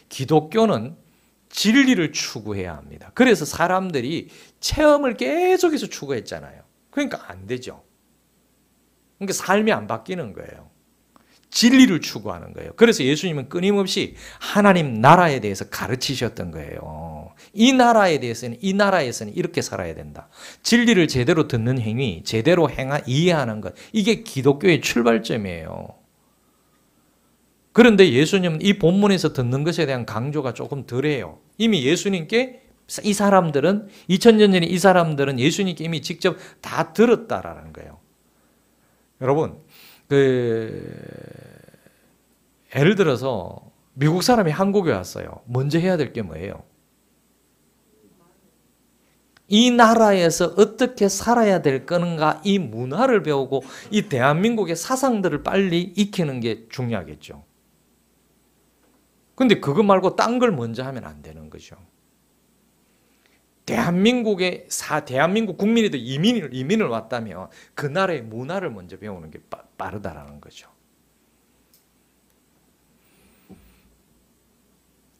기독교는 진리를 추구해야 합니다. 그래서 사람들이 체험을 계속해서 추구했잖아요. 그러니까 안 되죠. 그러니까 삶이 안 바뀌는 거예요. 진리를 추구하는 거예요. 그래서 예수님은 끊임없이 하나님 나라에 대해서 가르치셨던 거예요. 이 나라에 대해서는 이 나라에서는 이렇게 살아야 된다. 진리를 제대로 듣는 행위, 제대로 이해하는 것, 이게 기독교의 출발점이에요. 그런데 예수님은 이 본문에서 듣는 것에 대한 강조가 조금 덜해요. 이미 예수님께 이 사람들은 2000년 전에 이 사람들은 예수님께 이미 직접 다 들었다라는 거예요. 여러분, 예를 들어서 미국 사람이 한국에 왔어요. 먼저 해야 될 게 뭐예요? 이 나라에서 어떻게 살아야 될 거는가, 이 문화를 배우고 이 대한민국의 사상들을 빨리 익히는 게 중요하겠죠. 근데 그거 말고 딴 걸 먼저 하면 안 되는 거죠. 대한민국 국민이도 이민을 왔다면 그 나라의 문화를 먼저 배우는 게 빠르다라는 거죠.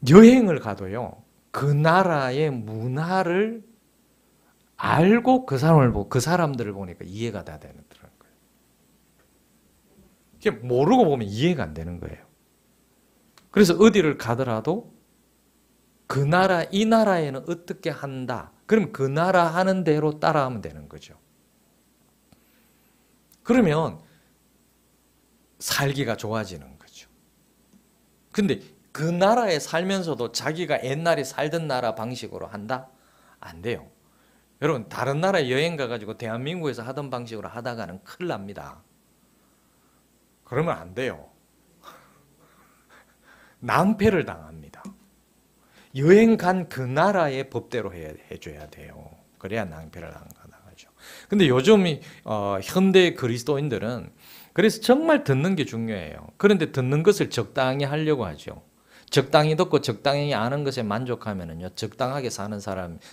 여행을 가도요, 그 나라의 문화를 알고 그 사람들을 보니까 이해가 다 되는 거예요. 모르고 보면 이해가 안 되는 거예요. 그래서 어디를 가더라도 이 나라에는 어떻게 한다. 그럼 그 나라 하는 대로 따라하면 되는 거죠. 그러면 살기가 좋아지는 거죠. 근데 그 나라에 살면서도 자기가 옛날에 살던 나라 방식으로 한다? 안 돼요. 여러분, 다른 나라에 여행 가가지고 대한민국에서 하던 방식으로 하다가는 큰일 납니다. 그러면 안 돼요. 낭패를 당합니다. 여행 간 그 나라의 법대로 해줘야 돼요. 그래야 낭패를 안 당하죠. 근데 요즘 현대 그리스도인들은 그래서 정말 듣는 게 중요해요. 그런데 듣는 것을 적당히 하려고 하죠. 적당히 듣고 적당히 아는 것에 만족하면은요, 적당하게 사는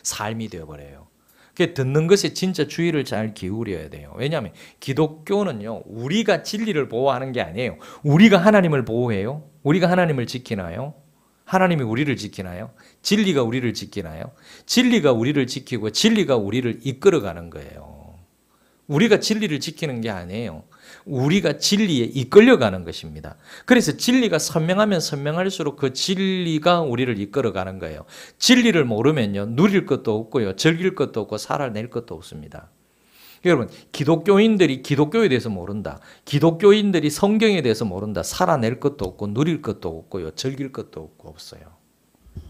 삶이 되어버려요. 듣는 것에 진짜 주의를 잘 기울여야 돼요. 왜냐하면 기독교는요, 우리가 진리를 보호하는 게 아니에요. 우리가 하나님을 보호해요? 우리가 하나님을 지키나요? 하나님이 우리를 지키나요? 진리가 우리를 지키나요? 진리가 우리를 지키고 진리가 우리를 이끌어가는 거예요. 우리가 진리를 지키는 게 아니에요. 우리가 진리에 이끌려가는 것입니다. 그래서 진리가 선명하면 선명할수록 그 진리가 우리를 이끌어가는 거예요. 진리를 모르면요, 누릴 것도 없고요, 즐길 것도 없고 살아낼 것도 없습니다. 여러분, 기독교인들이 기독교에 대해서 모른다. 기독교인들이 성경에 대해서 모른다. 살아낼 것도 없고 누릴 것도 없고요, 즐길 것도 없고 없어요.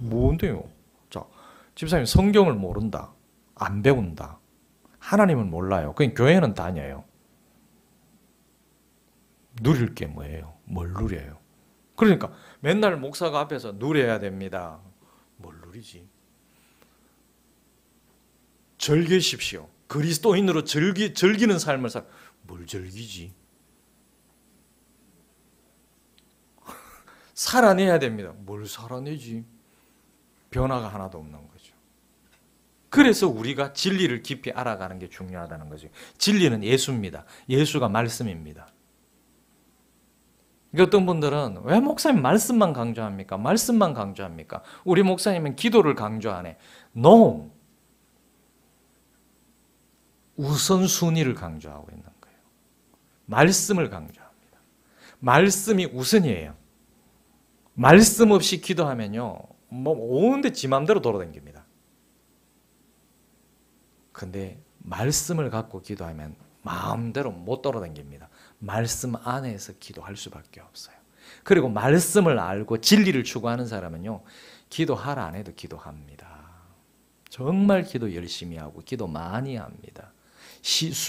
뭔데요? 자, 집사님 성경을 모른다. 안 배운다. 하나님을 몰라요. 그냥 교회는 다녀요. 누릴 게 뭐예요? 뭘 누려요? 그러니까 맨날 목사가 앞에서 누려야 됩니다. 뭘 누리지? 즐기십시오. 그리스도인으로 즐기는 삶을 뭘 즐기지? 살아내야 됩니다. 뭘 살아내지? 변화가 하나도 없는 거죠. 그래서 우리가 진리를 깊이 알아가는 게 중요하다는 거죠. 진리는 예수입니다. 예수가 말씀입니다. 어떤 분들은 왜 목사님 말씀만 강조합니까? 말씀만 강조합니까? 우리 목사님은 기도를 강조하네. No. 우선순위를 강조하고 있는 거예요. 말씀을 강조합니다. 말씀이 우선이에요. 말씀 없이 기도하면요, 온데 지 맘대로 돌아다닙니다. 근데 말씀을 갖고 기도하면 마음대로 못 돌아다닙니다. 말씀 안에서 기도할 수밖에 없어요. 그리고 말씀을 알고 진리를 추구하는 사람은요, 기도하라 안 해도 기도합니다. 정말 기도 열심히 하고 기도 많이 합니다.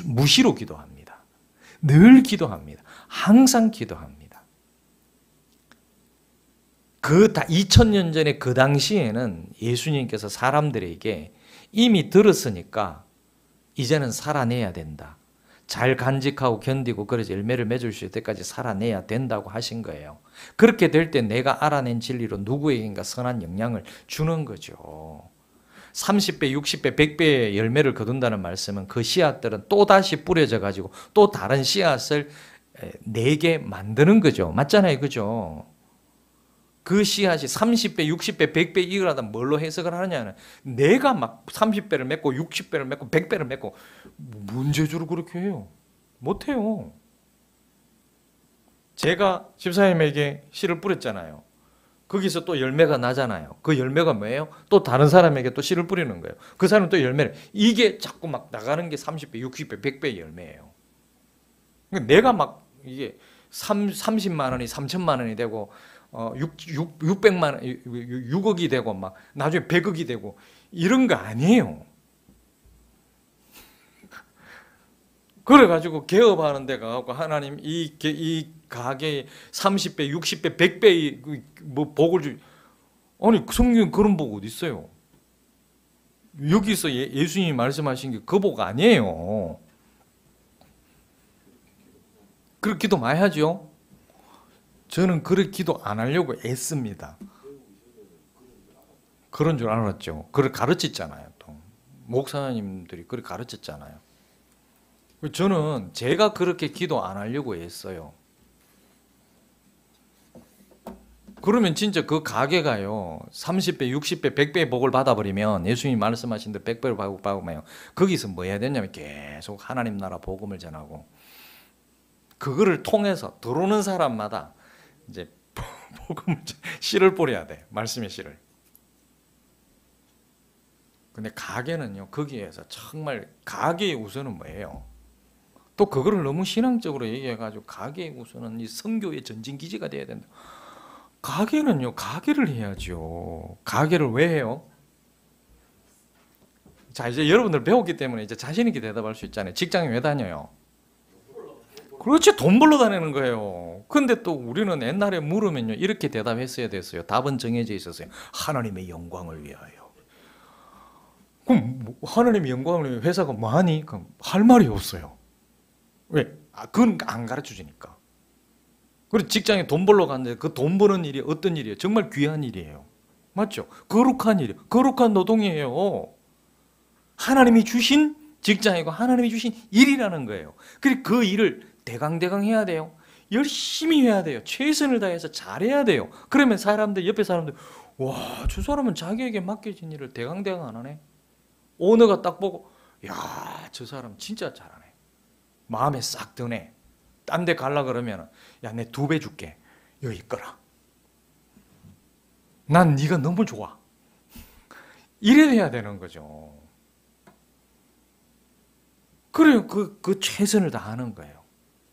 무시로 기도합니다. 늘 기도합니다. 항상 기도합니다. 2000년 전에 그 당시에는 예수님께서 사람들에게 이미 들었으니까 이제는 살아내야 된다. 잘 간직하고 견디고 그래서 열매를 맺을 수 있을 때까지 살아내야 된다고 하신 거예요. 그렇게 될 때 내가 알아낸 진리로 누구에게인가 선한 영향을 주는 거죠. 30배, 60배, 100배의 열매를 거둔다는 말씀은 그 씨앗들은 또다시 뿌려져 가지고 또 다른 씨앗을 내게 만드는 거죠. 맞잖아요. 그죠? 그 씨앗이 30배, 60배, 100배 이거라다 뭘로 해석을 하느냐는 내가 막 30배를 맺고 60배를 맺고 100배를 맺고 문제주로 그렇게 해요. 못해요. 제가 집사님에게 씨를 뿌렸잖아요. 거기서 또 열매가 나잖아요. 그 열매가 뭐예요? 또 다른 사람에게 또 씨를 뿌리는 거예요. 그 사람은 또 열매를. 이게 자꾸 막 나가는 게 30배, 60배, 100배의 열매예요. 내가 막 이게 30만 원이 3천만 원이 되고 600만 원, 6억이 되고 막 나중에 100억이 되고 이런 거 아니에요. 그래가지고 개업하는 데 가고 하나님 이 가게에 30배, 60배, 100배의 뭐 복을 주. 아니 성경 그런 복 어디 있어요? 여기서 예수님이 말씀하신 게 그 복 아니에요. 그렇게 기도 많이 하죠. 저는 그렇게 기도 안 하려고 애씁니다. 그런 줄 알았죠. 그걸 가르쳤잖아요. 또 목사님들이 그렇게 가르쳤잖아요. 저는 제가 그렇게 기도 안 하려고 했어요. 그러면 진짜 그 가게가요 30배, 60배, 100배의 복을 받아버리면 예수님이 말씀하신 대로 100배를 받으면 거기서 뭐 해야 되냐면 계속 하나님 나라 복음을 전하고 그거를 통해서 들어오는 사람마다 이제 복음을 씨를 뿌려야 돼. 말씀의 씨를. 근데 가게는요 거기에서 정말 가게의 우선은 뭐예요? 또 그거를 너무 신앙적으로 얘기해가지고 가게의 우선은 이 선교의 전진기지가 돼야 된다. 가게는요 가게를 해야죠. 가게를 왜 해요? 자 이제 여러분들 배웠기 때문에 이제 자신 있게 대답할 수 있잖아요. 직장에 왜 다녀요? 그렇지, 돈 벌러 다니는 거예요. 근데 또 우리는 옛날에 물으면요 이렇게 대답했어야 됐어요. 답은 정해져 있었어요. 하나님의 영광을 위하여. 그럼 하나님의 영광을 위해 회사가 뭐하니? 그럼 할 말이 없어요. 왜? 그건 안 가르쳐 주니까. 그리고 직장에 돈 벌러 갔는데 그 돈 버는 일이 어떤 일이에요? 정말 귀한 일이에요. 맞죠? 거룩한 일이에요. 거룩한 노동이에요. 하나님이 주신 직장이고 하나님이 주신 일이라는 거예요. 그리고 그 일을 대강대강 해야 돼요. 열심히 해야 돼요. 최선을 다해서 잘해야 돼요. 그러면 사람들, 옆에 사람들, 와, 저 사람은 자기에게 맡겨진 일을 대강대강 안 하네. 오너가 딱 보고, 야, 저 사람 진짜 잘하네. 마음에 싹 드네. 딴 데 갈라 그러면, 야, 내 2배 줄게. 여기 있거라. 난 네가 너무 좋아. 이래 돼야 되는 거죠. 그래요. 그 최선을 다하는 거예요.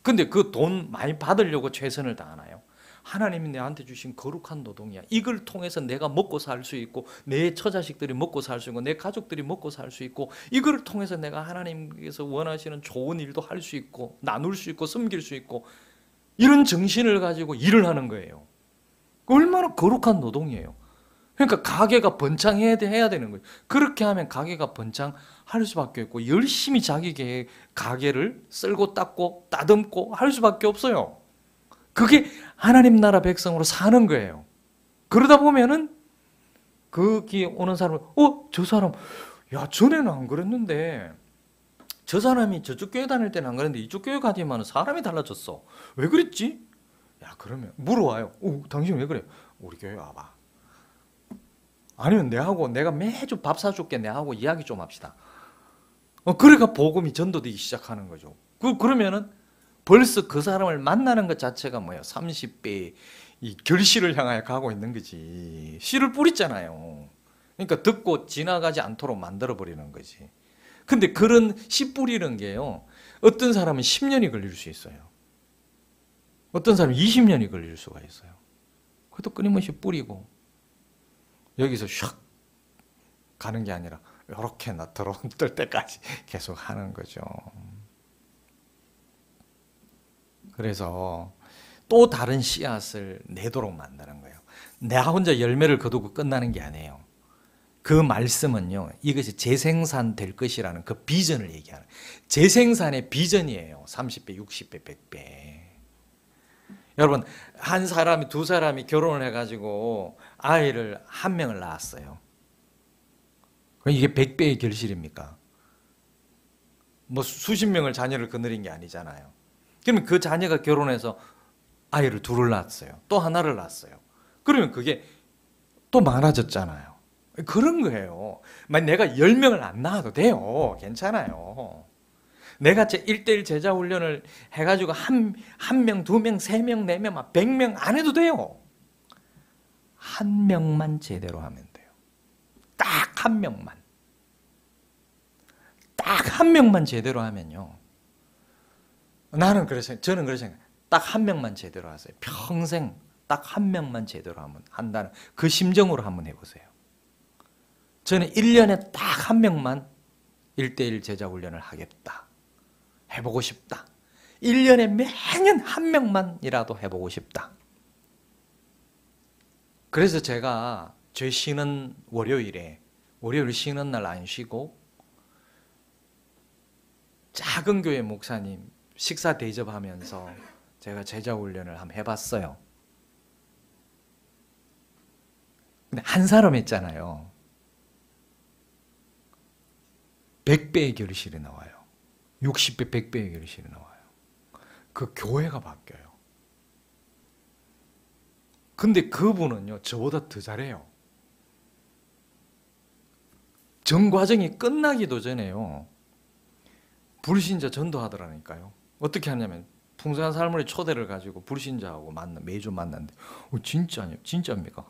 근데 그 돈 많이 받으려고 최선을 다하나요? 하나님이 내한테 주신 거룩한 노동이야. 이걸 통해서 내가 먹고 살 수 있고 내 처자식들이 먹고 살 수 있고 내 가족들이 먹고 살 수 있고 이걸 통해서 내가 하나님께서 원하시는 좋은 일도 할 수 있고 나눌 수 있고 섬길 수 있고 이런 정신을 가지고 일을 하는 거예요. 얼마나 거룩한 노동이에요. 그러니까 가게가 번창해야 되는 거예요. 그렇게 하면 가게가 번창할 수밖에 없고 열심히 자기 가게를 쓸고 닦고 따듬고 할 수밖에 없어요. 그게 하나님 나라 백성으로 사는 거예요. 그러다 보면은 거기 오는 사람은 저 사람 야 전에는 안 그랬는데 저 사람이 저쪽 교회 다닐 때는 안 그랬는데 이쪽 교회 가지만 사람이 달라졌어. 왜 그랬지? 야 그러면 물어와요. 당신 왜 그래? 우리 교회 와봐. 아니면 내가 매주 밥 사줄게. 내하고 이야기 좀 합시다. 그래가 복음이 전도되기 시작하는 거죠. 그러면은 벌써 그 사람을 만나는 것 자체가 뭐예요? 30배 이 결실을 향하여 가고 있는 거지. 씨를 뿌리잖아요. 그러니까 듣고 지나가지 않도록 만들어 버리는 거지. 근데 그런 씨 뿌리는 게요. 어떤 사람은 10년이 걸릴 수 있어요. 어떤 사람은 20년이 걸릴 수가 있어요. 그것도 끊임없이 뿌리고 여기서 샥 가는 게 아니라 이렇게 나 들어올 때까지 계속 하는 거죠. 그래서 또 다른 씨앗을 내도록 만드는 거예요. 내가 혼자 열매를 거두고 끝나는 게 아니에요. 그 말씀은요, 이것이 재생산될 것이라는 그 비전을 얘기하는 재생산의 비전이에요. 30배, 60배, 100배. 여러분, 한 사람이 두 사람이 결혼을 해가지고 아이를 한 명을 낳았어요. 이게 100배의 결실입니까? 뭐 수십 명을 자녀를 거느린 게 아니잖아요. 그러면 그 자녀가 결혼해서 아이를 둘을 낳았어요. 또 하나를 낳았어요. 그러면 그게 또 많아졌잖아요. 그런 거예요. 내가 10명을 안 낳아도 돼요. 괜찮아요. 내가 1:1 제자 훈련을 해가지고 한 명, 2명, 3명, 4명, 100명 안 해도 돼요. 한 명만 제대로 하면 돼요. 딱 한 명만. 딱 한 명만 제대로 하면요. 저는 그래서 딱 한 명만 제대로 하세요. 평생 딱 한 명만 제대로 한다는 그 심정으로 한번 해보세요. 저는 1년에 딱 한 명만 1:1 제자 훈련을 하겠다. 해보고 싶다. 1년에 매년 한 명만이라도 해보고 싶다. 그래서 제가 죄 쉬는 월요일 쉬는 날 안 쉬고 작은 교회 목사님 식사 대접하면서 제가 제자 훈련을 한번 해봤어요. 근데 한 사람 했잖아요. 100배의 결실이 나와요. 60배, 100배의 결실이 나와요. 그 교회가 바뀌어요. 근데 그분은요, 저보다 더 잘해요. 전 과정이 끝나기도 전에요. 불신자 전도하더라니까요. 어떻게 하냐면 풍성한 삶을 초대를 가지고 불신자하고 매주 만났는데 진짜입니까?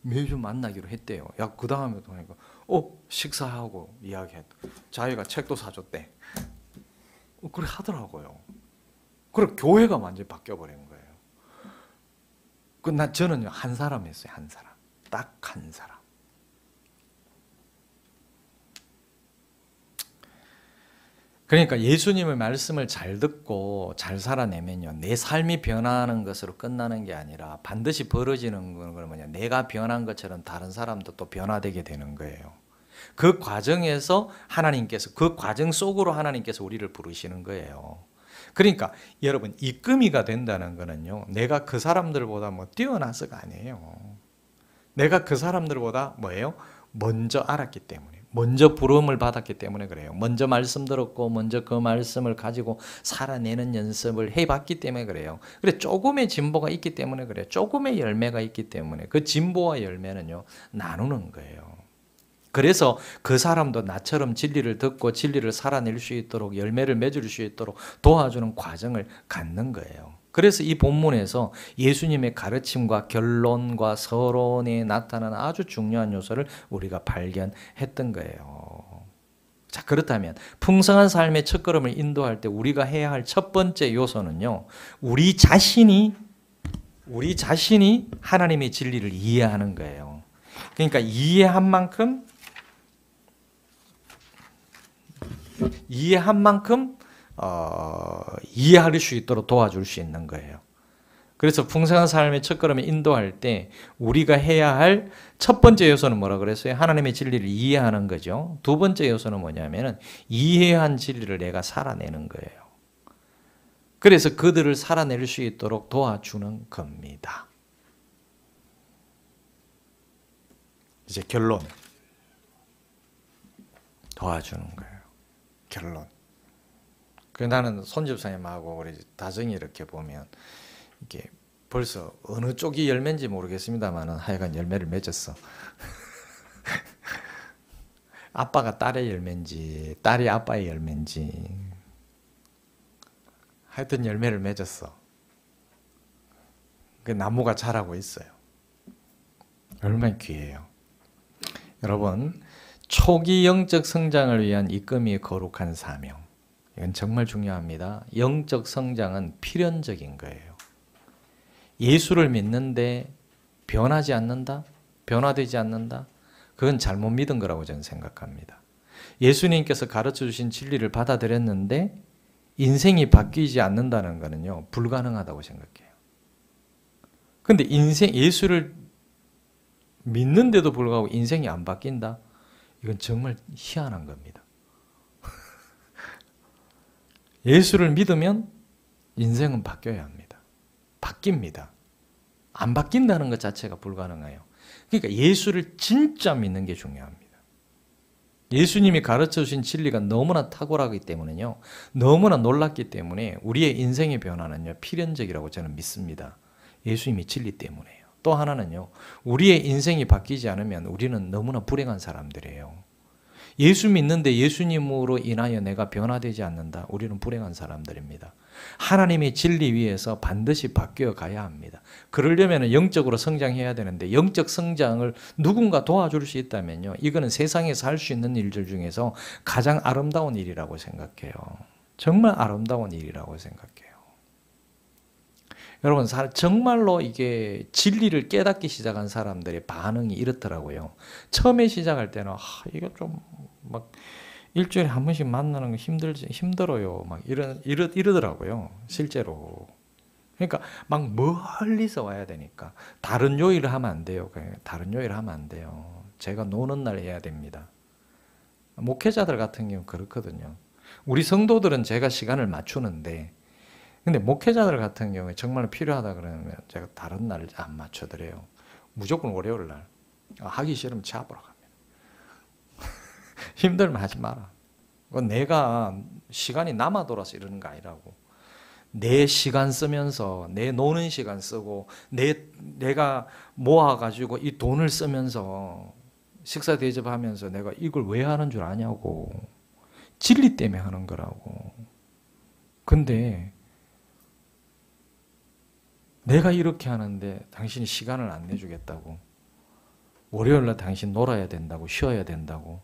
매주 만나기로 했대요. 야, 그 다음에 보니까 식사하고 이야기했다. 자기가 책도 사줬대. 그래 하더라고요. 그래 교회가 완전히 바뀌어버린 거예요. 저는요 한 사람 했어요. 한 사람. 딱 한 사람. 그러니까 예수님의 말씀을 잘 듣고 잘 살아내면요, 내 삶이 변하는 것으로 끝나는 게 아니라 반드시 벌어지는 건 뭐냐, 내가 변한 것처럼 다른 사람도 또 변화되게 되는 거예요. 그 과정에서 그 과정 속으로 하나님께서 우리를 부르시는 거예요. 그러니까 여러분, 이끔이가 된다는 거는요, 내가 그 사람들보다 뛰어나서가 아니에요. 내가 그 사람들보다 먼저 알았기 때문에, 먼저 부름을 받았기 때문에 그래요. 먼저 말씀 들었고 먼저 그 말씀을 가지고 살아내는 연습을 해봤기 때문에 그래요. 그래, 조금의 진보가 있기 때문에 그래요. 조금의 열매가 있기 때문에 그 진보와 열매는요, 나누는 거예요. 그래서 그 사람도 나처럼 진리를 듣고 진리를 살아낼 수 있도록, 열매를 맺을 수 있도록 도와주는 과정을 갖는 거예요. 그래서 이 본문에서 예수님의 가르침과 결론과 서론에 나타나는 아주 중요한 요소를 우리가 발견했던 거예요. 자, 그렇다면 풍성한 삶의 첫걸음을 인도할 때 우리가 해야 할 첫 번째 요소는요, 우리 자신이 하나님의 진리를 이해하는 거예요. 그러니까 이해한 만큼 이해할 수 있도록 도와줄 수 있는 거예요. 그래서 풍성한 삶의 첫걸음을 인도할 때 우리가 해야 할 첫 번째 요소는 뭐라 그랬어요? 하나님의 진리를 이해하는 거죠. 두 번째 요소는 뭐냐면은 이해한 진리를 내가 살아내는 거예요. 그래서 그들을 살아낼 수 있도록 도와주는 겁니다. 이제 결론. 도와주는 거예요. 결론. 나는 손집사님하고 우리 다정이 이렇게 보면 이게 벌써 어느 쪽이 열매인지 모르겠습니다만 하여간 열매를 맺었어. 아빠가 딸의 열매인지 딸이 아빠의 열매인지 하여튼 열매를 맺었어. 그 나무가 자라고 있어요. 얼마나 귀해요. 여러분, 초기 영적 성장을 위한 이끔이의 거룩한 사명, 이건 정말 중요합니다. 영적 성장은 필연적인 거예요. 예수를 믿는데 변하지 않는다? 변화되지 않는다? 그건 잘못 믿은 거라고 저는 생각합니다. 예수님께서 가르쳐 주신 진리를 받아들였는데 인생이 바뀌지 않는다는 거는요, 불가능하다고 생각해요. 근데 예수를 믿는데도 불구하고 인생이 안 바뀐다? 이건 정말 희한한 겁니다. 예수를 믿으면 인생은 바뀌어야 합니다. 바뀝니다. 안 바뀐다는 것 자체가 불가능해요. 그러니까 예수를 진짜 믿는 게 중요합니다. 예수님이 가르쳐 주신 진리가 너무나 탁월하기 때문에요, 너무나 놀랍기 때문에 우리의 인생의 변화는요, 필연적이라고 저는 믿습니다. 예수님이 진리 때문에요. 또 하나는요, 우리의 인생이 바뀌지 않으면 우리는 너무나 불행한 사람들이에요. 예수 믿는데 예수님으로 인하여 내가 변화되지 않는다. 우리는 불행한 사람들입니다. 하나님의 진리 위에서 반드시 바뀌어 가야 합니다. 그러려면 영적으로 성장해야 되는데 영적 성장을 누군가 도와줄 수 있다면요. 이거는 세상에서 할 수 있는 일들 중에서 가장 아름다운 일이라고 생각해요. 정말 아름다운 일이라고 생각해요. 여러분 정말로 이게 진리를 깨닫기 시작한 사람들의 반응이 이렇더라고요. 처음에 시작할 때는 이거 좀 막 일주일에 한 번씩 만나는 거 힘들어요. 막 이러더라고요. 실제로. 그러니까 막 멀리서 와야 되니까 다른 요일을 하면 안 돼요. 다른 요일을 하면 안 돼요. 제가 노는 날 해야 됩니다. 목회자들 같은 경우는 그렇거든요. 우리 성도들은 제가 시간을 맞추는데 근데 목회자들 같은 경우에 정말 필요하다 그러면 제가 다른 날 안 맞춰드려요. 무조건 월요일 날. 하기 싫으면 잡으러 갑니다. 힘들면 하지 마라. 내가 시간이 남아 돌아서 이러는 거 아니라고. 내 시간 쓰면서 내 노는 시간 쓰고 내가 모아가지고 이 돈을 쓰면서 식사 대접하면서 내가 이걸 왜 하는 줄 아냐고. 진리 때문에 하는 거라고. 근데 내가 이렇게 하는데 당신이 시간을 안 내주겠다고. 월요일날 당신 놀아야 된다고. 쉬어야 된다고.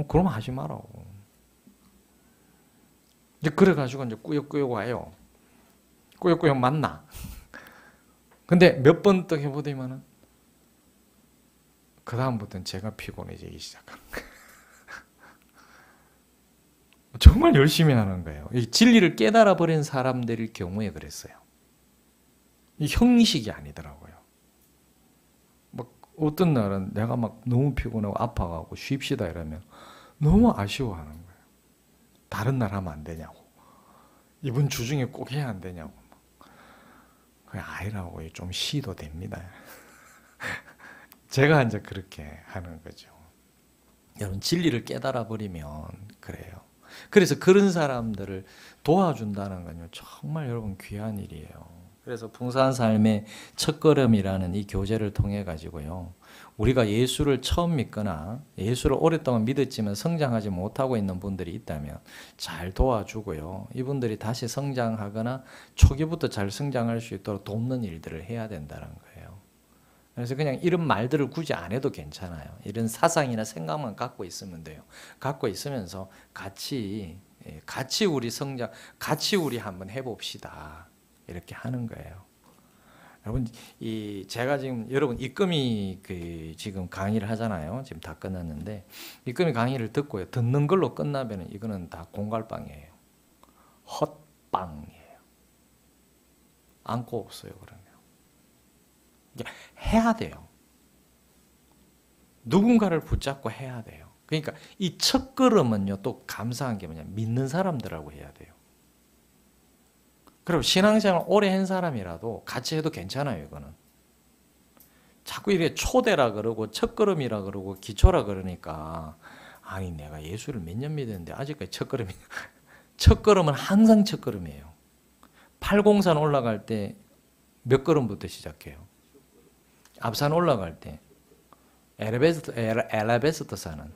그러면 하지 말라고. 이제 그래가지고 이제 꾸역꾸역 와요. 꾸역꾸역 만나. 근데 몇 번 또 해보더니만은 그 다음부터는 제가 피곤해지기 시작하는 거예요. 정말 열심히 하는 거예요. 이 진리를 깨달아 버린 사람들일 경우에 그랬어요. 이 형식이 아니더라고요. 막 어떤 날은 내가 막 너무 피곤하고 아파가고 쉽시다 이러면 너무 아쉬워하는 거예요. 다른 날 하면 안 되냐고. 이번 주 중에 꼭 해야 안 되냐고. 그냥 아니라고. 좀 쉬도 됩니다. 제가 이제 그렇게 하는 거죠. 여러분 진리를 깨달아 버리면 그래요. 그래서 그런 사람들을 도와준다는 건요 정말 여러분 귀한 일이에요. 그래서 풍성한 삶의 첫걸음이라는 이 교제를 통해 가지고요 우리가 예수를 처음 믿거나 예수를 오랫동안 믿었지만 성장하지 못하고 있는 분들이 있다면 잘 도와주고요 이분들이 다시 성장하거나 초기부터 잘 성장할 수 있도록 돕는 일들을 해야 된다는 거예요. 그래서 그냥 이런 말들을 굳이 안 해도 괜찮아요. 이런 사상이나 생각만 갖고 있으면 돼요. 갖고 있으면서 같이 우리 성장, 같이 우리 한번 해봅시다. 이렇게 하는 거예요. 여러분, 제가 지금 여러분 입금이 지금 강의를 하잖아요. 지금 다 끝났는데 입금이 강의를 듣고요. 듣는 걸로 끝나면은 이거는 다 공갈빵이에요. 헛빵이에요. 안고 없어요. 그러면 해야 돼요. 누군가를 붙잡고 해야 돼요. 그러니까 이 첫걸음은요 또 감사한 게 뭐냐 믿는 사람들하고 해야 돼요. 그리고 신앙생활 오래 한 사람이라도 같이 해도 괜찮아요. 이거는 자꾸 이렇게 초대라 그러고 첫걸음이라 그러고 기초라 그러니까 아니 내가 예수를 몇 년 믿었는데 아직까지 첫걸음이 첫걸음은 항상 첫걸음이에요. 팔공산 올라갈 때 몇 걸음부터 시작해요? 앞산 올라갈 때 엘리베이터 사는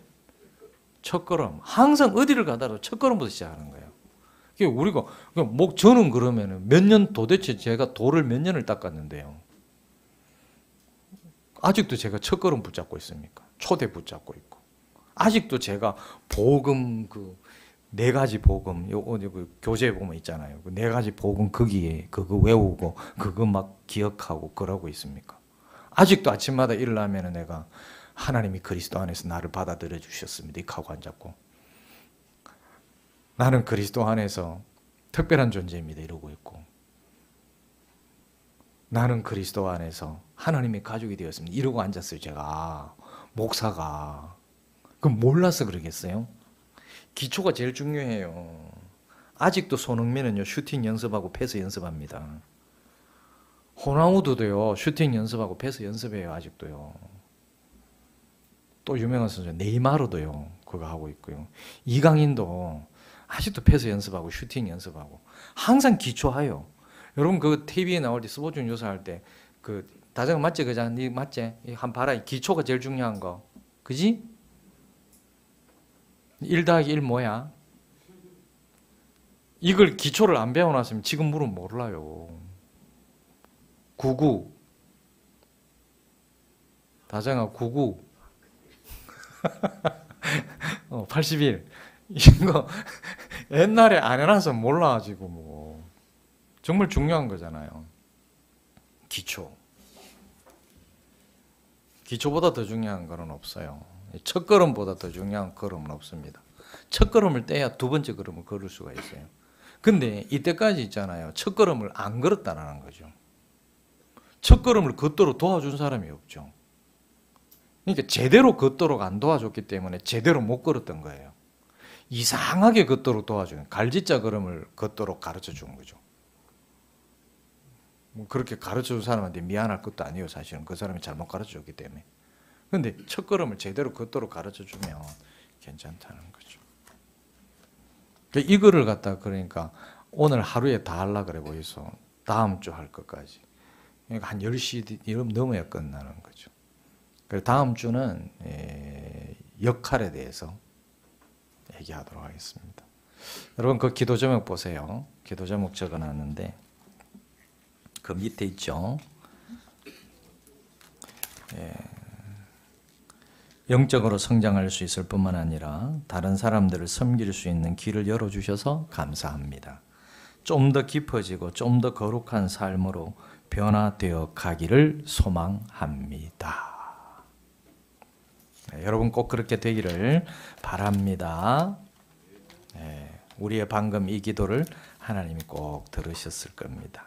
첫걸음 항상 어디를 가더라도 첫걸음부터 시작하는 거예요. 우리가 저는 그러면은 몇 년 도대체 제가 돌을 몇 년을 닦았는데요. 아직도 제가 첫걸음 붙잡고 있습니까? 초대 붙잡고 있고 아직도 제가 복음 네 가지 복음 교재 보면 있잖아요. 그 네 가지 복음 거기에 그거 외우고 그거 막 기억하고 그러고 있습니까? 아직도 아침마다 일어나면 내가 하나님이 그리스도 안에서 나를 받아들여 주셨습니다. 이하고 앉았고 나는 그리스도 안에서 특별한 존재입니다. 이러고 있고 나는 그리스도 안에서 하나님의 가족이 되었습니다. 이러고 앉았어요. 제가 목사가 그럼 몰라서 그러겠어요? 기초가 제일 중요해요. 아직도 손흥민은요 슈팅 연습하고 패스 연습합니다. 호나우두도요 슈팅 연습하고 패스 연습해요. 아직도요. 또 유명한 선수 네이마르도요 그거 하고 있고요. 이강인도 아직도 패스 연습하고 슈팅 연습하고 항상 기초해요. 여러분 그 TV에 나올 때 스포츠 뉴스 할 때 그 다정아 맞지 그자 니 맞지 한 봐라 기초가 제일 중요한 거 그지? 1 더하기 1 뭐야? 이걸 기초를 안 배워놨으면 지금 물으면 몰라요. 99. 다정아 99. 81. 이거 옛날에 안 해놔서 몰라가지고 뭐 정말 중요한 거잖아요. 기초. 기초보다 더 중요한 거는 없어요. 첫 걸음보다 더 중요한 걸음은 없습니다. 첫 걸음을 떼야 두 번째 걸음을 걸을 수가 있어요. 근데 이때까지 있잖아요. 첫 걸음을 안 걸었다는 거죠. 첫 걸음을 걷도록 도와준 사람이 없죠. 그러니까 제대로 걷도록 안 도와줬기 때문에 제대로 못 걸었던 거예요. 이상하게 걷도록 도와주는 갈지자 걸음을 걷도록 가르쳐 준 거죠. 뭐 그렇게 가르쳐 준 사람한테 미안할 것도 아니에요. 사실은 그 사람이 잘못 가르쳐 줬기 때문에. 근데 첫 걸음을 제대로 걷도록 가르쳐 주면 괜찮다는 거죠. 그러니까 이거를 갖다 그러니까 오늘 하루에 다 하려 그래 보이소. 다음 주 할 것까지. 그러니까 한 10시 넘어야 끝나는 거죠. 그래서 다음 주는 역할에 대해서 얘기하도록 하겠습니다. 여러분 그 기도 제목 보세요. 기도 제목 적어놨는데 그 밑에 있죠. 영적으로 성장할 수 있을 뿐만 아니라 다른 사람들을 섬길 수 있는 길을 열어주셔서 감사합니다. 좀 더 깊어지고 좀 더 거룩한 삶으로 변화되어 가기를 소망합니다. 여러분 꼭 그렇게 되기를 바랍니다. 우리의 방금 이 기도를 하나님이 꼭 들으셨을 겁니다.